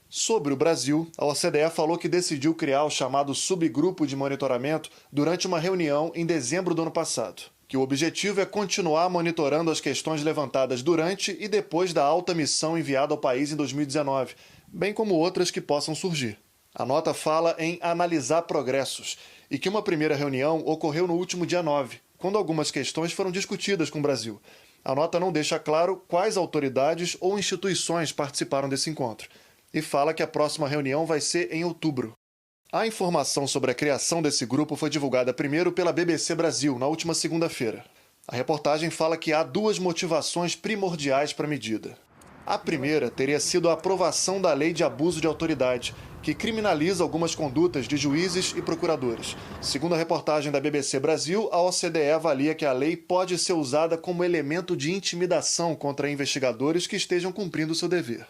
Sobre o Brasil, a OCDE falou que decidiu criar o chamado Subgrupo de Monitoramento durante uma reunião em dezembro do ano passado, que o objetivo é continuar monitorando as questões levantadas durante e depois da alta missão enviada ao país em 2019, bem como outras que possam surgir. A nota fala em analisar progressos e que uma primeira reunião ocorreu no último dia 9, quando algumas questões foram discutidas com o Brasil. A nota não deixa claro quais autoridades ou instituições participaram desse encontro e fala que a próxima reunião vai ser em outubro. A informação sobre a criação desse grupo foi divulgada primeiro pela BBC Brasil, na última segunda-feira. A reportagem fala que há duas motivações primordiais para a medida. A primeira teria sido a aprovação da Lei de Abuso de Autoridade, que criminaliza algumas condutas de juízes e procuradores. Segundo a reportagem da BBC Brasil, a OCDE avalia que a lei pode ser usada como elemento de intimidação contra investigadores que estejam cumprindo seu dever.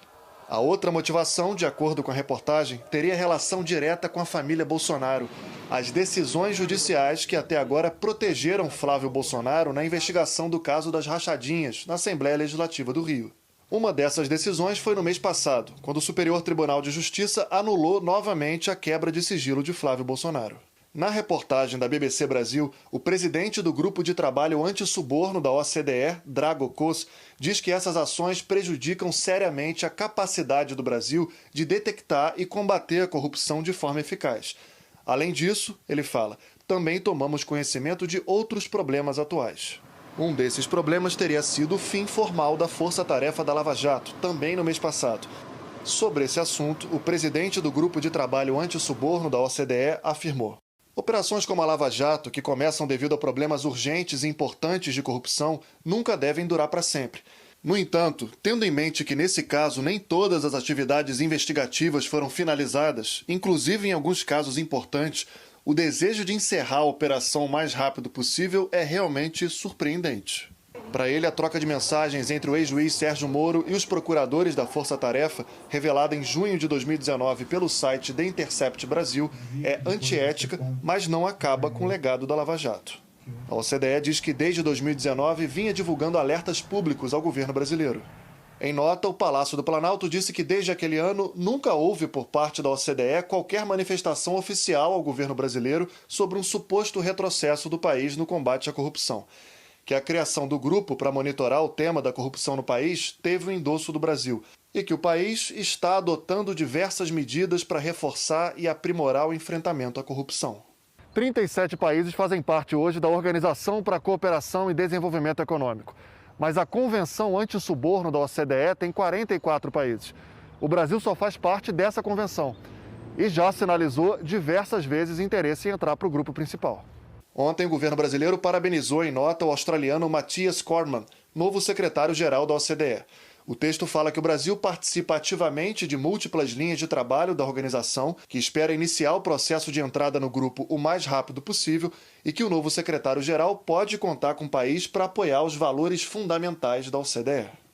A outra motivação, de acordo com a reportagem, teria relação direta com a família Bolsonaro. As decisões judiciais que até agora protegeram Flávio Bolsonaro na investigação do caso das rachadinhas na Assembleia Legislativa do Rio. Uma dessas decisões foi no mês passado, quando o Superior Tribunal de Justiça anulou novamente a quebra de sigilo de Flávio Bolsonaro. Na reportagem da BBC Brasil, o presidente do Grupo de Trabalho Antissuborno da OCDE, Drago Kos, diz que essas ações prejudicam seriamente a capacidade do Brasil de detectar e combater a corrupção de forma eficaz. Além disso, ele fala, também tomamos conhecimento de outros problemas atuais. Um desses problemas teria sido o fim formal da Força-Tarefa da Lava Jato, também no mês passado. Sobre esse assunto, o presidente do Grupo de Trabalho Antissuborno da OCDE afirmou: operações como a Lava Jato, que começam devido a problemas urgentes e importantes de corrupção, nunca devem durar para sempre. No entanto, tendo em mente que nesse caso nem todas as atividades investigativas foram finalizadas, inclusive em alguns casos importantes, o desejo de encerrar a operação o mais rápido possível é realmente surpreendente. Para ele, a troca de mensagens entre o ex-juiz Sérgio Moro e os procuradores da Força Tarefa, revelada em junho de 2019 pelo site The Intercept Brasil, é antiética, mas não acaba com o legado da Lava Jato. A OCDE diz que desde 2019 vinha divulgando alertas públicos ao governo brasileiro. Em nota, o Palácio do Planalto disse que desde aquele ano nunca houve por parte da OCDE qualquer manifestação oficial ao governo brasileiro sobre um suposto retrocesso do país no combate à corrupção. Que a criação do grupo para monitorar o tema da corrupção no país teve o endosso do Brasil e que o país está adotando diversas medidas para reforçar e aprimorar o enfrentamento à corrupção. 37 países fazem parte hoje da Organização para a Cooperação e Desenvolvimento Econômico. Mas a Convenção Antissuborno da OCDE tem 44 países. O Brasil só faz parte dessa convenção e já sinalizou diversas vezes interesse em entrar para o grupo principal. Ontem, o governo brasileiro parabenizou em nota o australiano Matthias Cormann, novo secretário-geral da OCDE. O texto fala que o Brasil participa ativamente de múltiplas linhas de trabalho da organização, que espera iniciar o processo de entrada no grupo o mais rápido possível e que o novo secretário-geral pode contar com o país para apoiar os valores fundamentais da OCDE.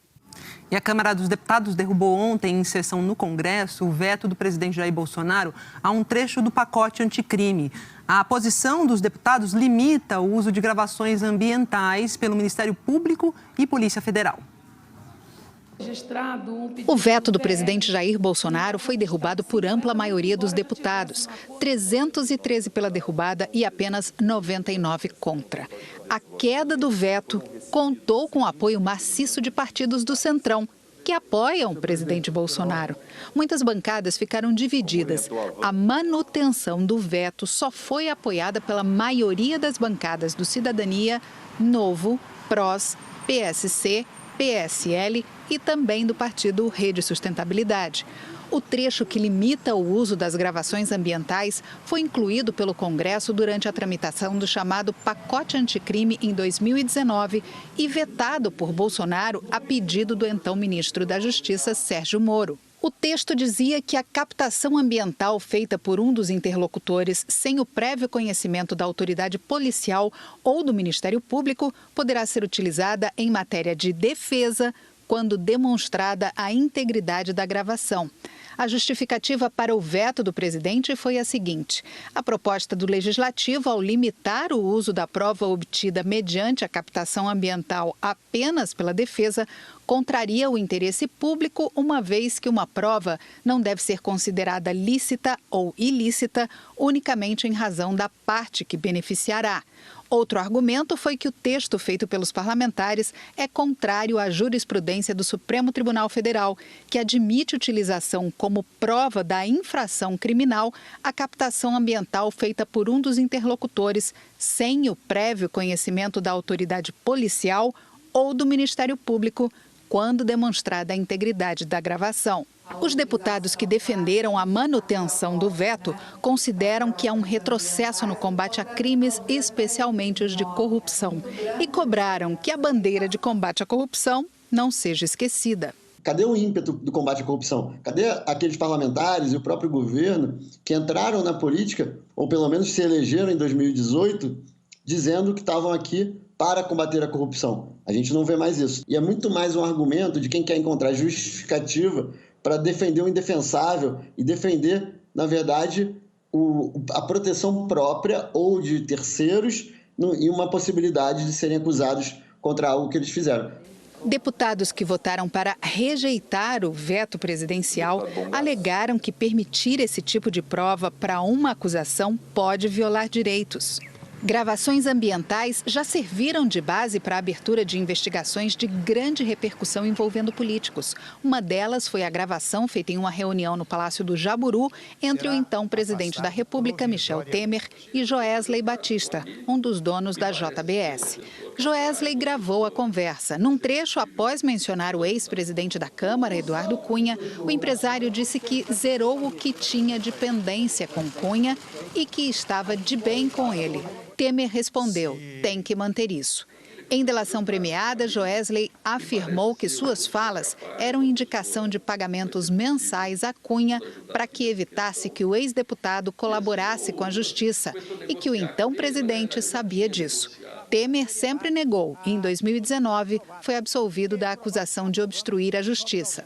E a Câmara dos Deputados derrubou ontem, em sessão no Congresso, o veto do presidente Jair Bolsonaro a um trecho do pacote anticrime. A posição dos deputados limita o uso de gravações ambientais pelo Ministério Público e Polícia Federal. O veto do presidente Jair Bolsonaro foi derrubado por ampla maioria dos deputados, 313 pela derrubada e apenas 99 contra. A queda do veto contou com o apoio maciço de partidos do Centrão, que apoiam o presidente Bolsonaro. Muitas bancadas ficaram divididas. A manutenção do veto só foi apoiada pela maioria das bancadas do Cidadania, Novo, PROS, PSC, PSL e também do partido Rede Sustentabilidade. O trecho que limita o uso das gravações ambientais foi incluído pelo Congresso durante a tramitação do chamado pacote anticrime em 2019 e vetado por Bolsonaro a pedido do então ministro da Justiça, Sérgio Moro. O texto dizia que a captação ambiental feita por um dos interlocutores sem o prévio conhecimento da autoridade policial ou do Ministério Público poderá ser utilizada em matéria de defesa quando demonstrada a integridade da gravação. A justificativa para o veto do presidente foi a seguinte: a proposta do Legislativo, ao limitar o uso da prova obtida mediante a captação ambiental apenas pela defesa, contraria o interesse público, uma vez que uma prova não deve ser considerada lícita ou ilícita unicamente em razão da parte que beneficiará. Outro argumento foi que o texto feito pelos parlamentares é contrário à jurisprudência do Supremo Tribunal Federal, que admite utilização como prova da infração criminal a captação ambiental feita por um dos interlocutores sem o prévio conhecimento da autoridade policial ou do Ministério Público, quando demonstrada a integridade da gravação. Os deputados que defenderam a manutenção do veto consideram que é um retrocesso no combate a crimes, especialmente os de corrupção, e cobraram que a bandeira de combate à corrupção não seja esquecida. Cadê o ímpeto do combate à corrupção? Cadê aqueles parlamentares e o próprio governo que entraram na política, ou pelo menos se elegeram em 2018, dizendo que estavam aqui para combater a corrupção? A gente não vê mais isso. E é muito mais um argumento de quem quer encontrar justificativa para defender o indefensável e defender, na verdade, a proteção própria ou de terceiros e uma possibilidade de serem acusados contra algo que eles fizeram. Deputados que votaram para rejeitar o veto presidencial alegaram que permitir esse tipo de prova para uma acusação pode violar direitos. Gravações ambientais já serviram de base para a abertura de investigações de grande repercussão envolvendo políticos. Uma delas foi a gravação feita em uma reunião no Palácio do Jaburu entre o então presidente da República, Michel Temer, e Joesley Batista, um dos donos da JBS. Joesley gravou a conversa. Num trecho, após mencionar o ex-presidente da Câmara, Eduardo Cunha, o empresário disse que zerou o que tinha de pendência com Cunha e que estava de bem com ele. Temer respondeu: tem que manter isso. Em delação premiada, Joesley afirmou que suas falas eram indicação de pagamentos mensais a Cunha para que evitasse que o ex-deputado colaborasse com a justiça e que o então presidente sabia disso. Temer sempre negou e, em 2019, foi absolvido da acusação de obstruir a justiça.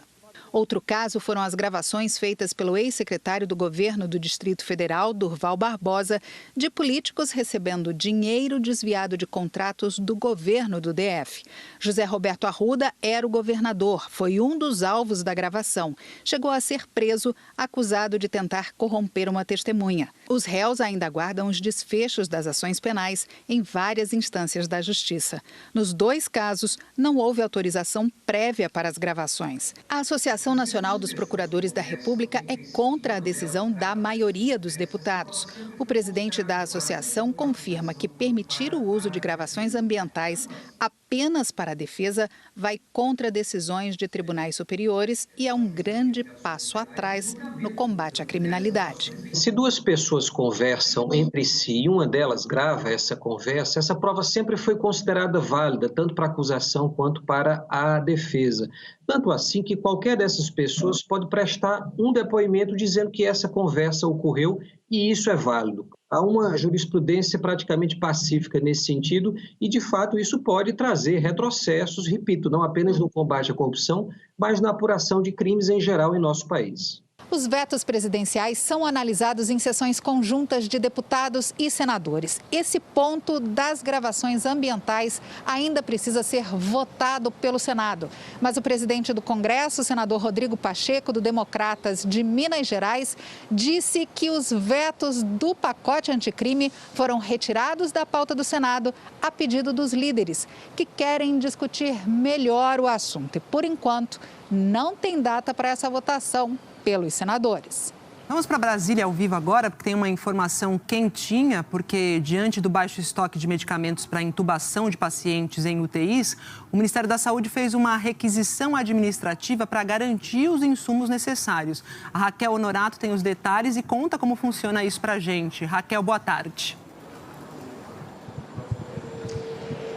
Outro caso foram as gravações feitas pelo ex-secretário do governo do Distrito Federal, Durval Barbosa, de políticos recebendo dinheiro desviado de contratos do governo do DF. José Roberto Arruda era o governador, foi um dos alvos da gravação. Chegou a ser preso, acusado de tentar corromper uma testemunha. Os réus ainda aguardam os desfechos das ações penais em várias instâncias da Justiça. Nos dois casos, não houve autorização prévia para as gravações. A Associação Nacional dos Procuradores da República é contra a decisão da maioria dos deputados. O presidente da associação confirma que permitir o uso de gravações ambientais apenas para a defesa vai contra decisões de tribunais superiores e é um grande passo atrás no combate à criminalidade. Se duas pessoas conversam entre si e uma delas grava essa conversa, essa prova sempre foi considerada válida, tanto para a acusação quanto para a defesa. Tanto assim que qualquer dessas pessoas pode prestar um depoimento dizendo que essa conversa ocorreu e isso é válido. Há uma jurisprudência praticamente pacífica nesse sentido e, de fato, isso pode trazer retrocessos, repito, não apenas no combate à corrupção, mas na apuração de crimes em geral em nosso país. Os vetos presidenciais são analisados em sessões conjuntas de deputados e senadores. Esse ponto das gravações ambientais ainda precisa ser votado pelo Senado. Mas o presidente do Congresso, o senador Rodrigo Pacheco, do Democratas de Minas Gerais, disse que os vetos do pacote anticrime foram retirados da pauta do Senado a pedido dos líderes, que querem discutir melhor o assunto. E, por enquanto, não tem data para essa votação pelos senadores. Vamos para Brasília ao vivo agora, porque tem uma informação quentinha, porque diante do baixo estoque de medicamentos para intubação de pacientes em UTIs, o Ministério da Saúde fez uma requisição administrativa para garantir os insumos necessários. A Raquel Honorato tem os detalhes e conta como funciona isso para a gente. Raquel, boa tarde.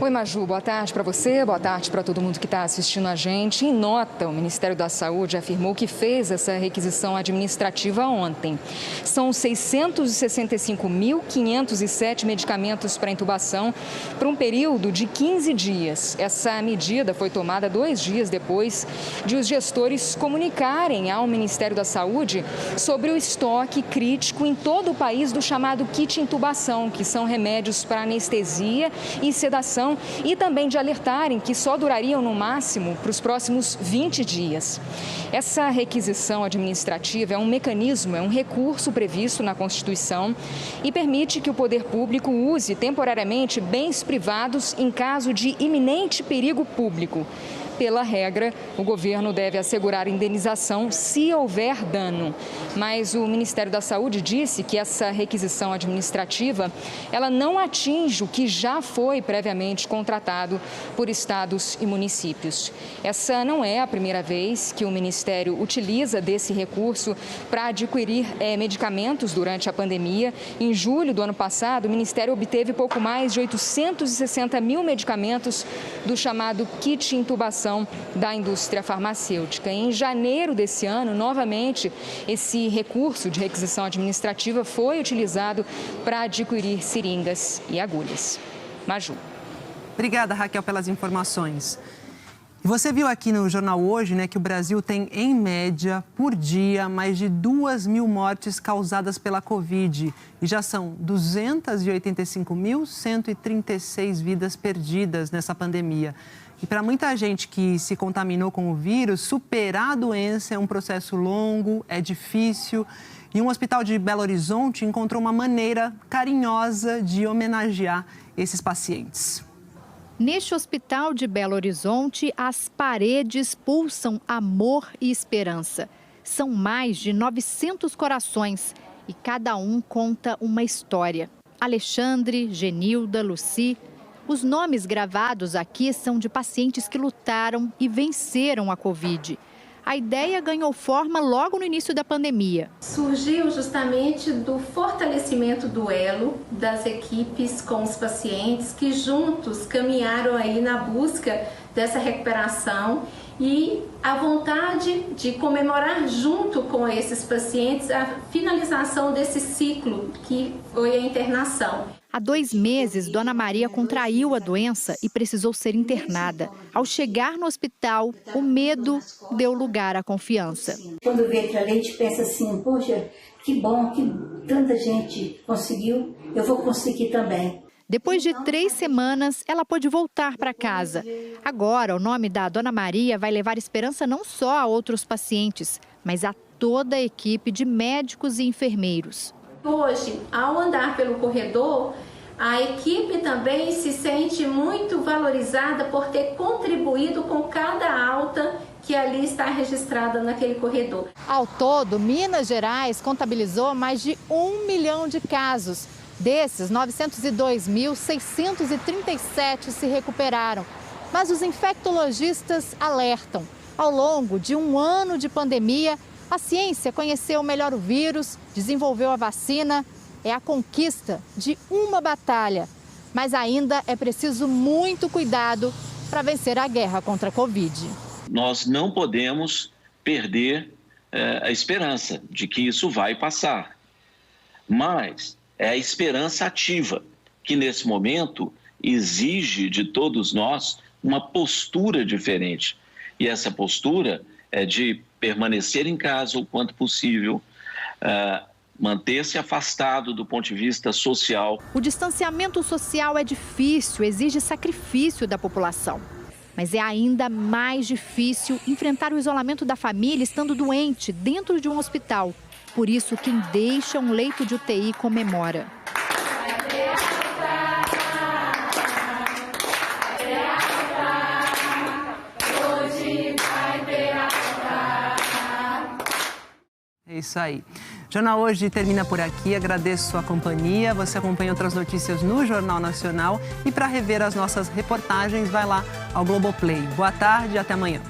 Oi, Maju, boa tarde para você, boa tarde para todo mundo que está assistindo a gente. Em nota, o Ministério da Saúde afirmou que fez essa requisição administrativa ontem. São 665.507 medicamentos para intubação para um período de 15 dias. Essa medida foi tomada 2 dias depois de os gestores comunicarem ao Ministério da Saúde sobre o estoque crítico em todo o país do chamado kit intubação, que são remédios para anestesia e sedação, e também de alertarem que só durariam no máximo para os próximos 20 dias. Essa requisição administrativa é um mecanismo, é um recurso previsto na Constituição e permite que o poder público use temporariamente bens privados em caso de iminente perigo público. Pela regra, o governo deve assegurar indenização se houver dano. Mas o Ministério da Saúde disse que essa requisição administrativa, ela não atinge o que já foi previamente contratado por estados e municípios. Essa não é a primeira vez que o Ministério utiliza desse recurso para adquirir medicamentos durante a pandemia. Em julho do ano passado, o Ministério obteve pouco mais de 860 mil medicamentos do chamado kit intubação da indústria farmacêutica. Em janeiro desse ano, novamente, esse recurso de requisição administrativa foi utilizado para adquirir seringas e agulhas. Maju. Obrigada, Raquel, pelas informações. Você viu aqui no Jornal Hoje, né, que o Brasil tem, em média, por dia, mais de 2.000 mortes causadas pela Covid. E já são 285.136 vidas perdidas nessa pandemia. E para muita gente que se contaminou com o vírus, superar a doença é um processo longo, é difícil. E um hospital de Belo Horizonte encontrou uma maneira carinhosa de homenagear esses pacientes. Neste hospital de Belo Horizonte, as paredes pulsam amor e esperança. São mais de 900 corações e cada um conta uma história. Alexandre, Genilda, Luci. Os nomes gravados aqui são de pacientes que lutaram e venceram a Covid. A ideia ganhou forma logo no início da pandemia. Surgiu justamente do fortalecimento do elo das equipes com os pacientes que juntos caminharam aí na busca dessa recuperação e a vontade de comemorar junto com esses pacientes a finalização desse ciclo que foi a internação. Há 2 meses, Dona Maria contraiu a doença e precisou ser internada. Ao chegar no hospital, o medo deu lugar à confiança. Quando vê aquilo ali, a gente pensa assim, poxa, que bom que tanta gente conseguiu, eu vou conseguir também. Depois de 3 semanas, ela pôde voltar para casa. Agora, o nome da Dona Maria vai levar esperança não só a outros pacientes, mas a toda a equipe de médicos e enfermeiros. Hoje, ao andar pelo corredor, a equipe também se sente muito valorizada por ter contribuído com cada alta que ali está registrada naquele corredor. Ao todo, Minas Gerais contabilizou mais de 1 milhão de casos. Desses, 902.637 se recuperaram. Mas os infectologistas alertam. Ao longo de 1 ano de pandemia, a ciência conheceu melhor o vírus, desenvolveu a vacina. É a conquista de uma batalha. Mas ainda é preciso muito cuidado para vencer a guerra contra a Covid. Nós não podemos perder a esperança de que isso vai passar. Mas é a esperança ativa, que nesse momento exige de todos nós uma postura diferente. E essa postura é de permanecer em casa o quanto possível, manter-se afastado do ponto de vista social. O distanciamento social é difícil, exige sacrifício da população. Mas é ainda mais difícil enfrentar o isolamento da família estando doente dentro de um hospital. Por isso, quem deixa um leito de UTI comemora. É isso aí. O Jornal Hoje termina por aqui. Agradeço sua companhia. Você acompanha outras notícias no Jornal Nacional. E para rever as nossas reportagens, vai lá ao Globoplay. Boa tarde e até amanhã.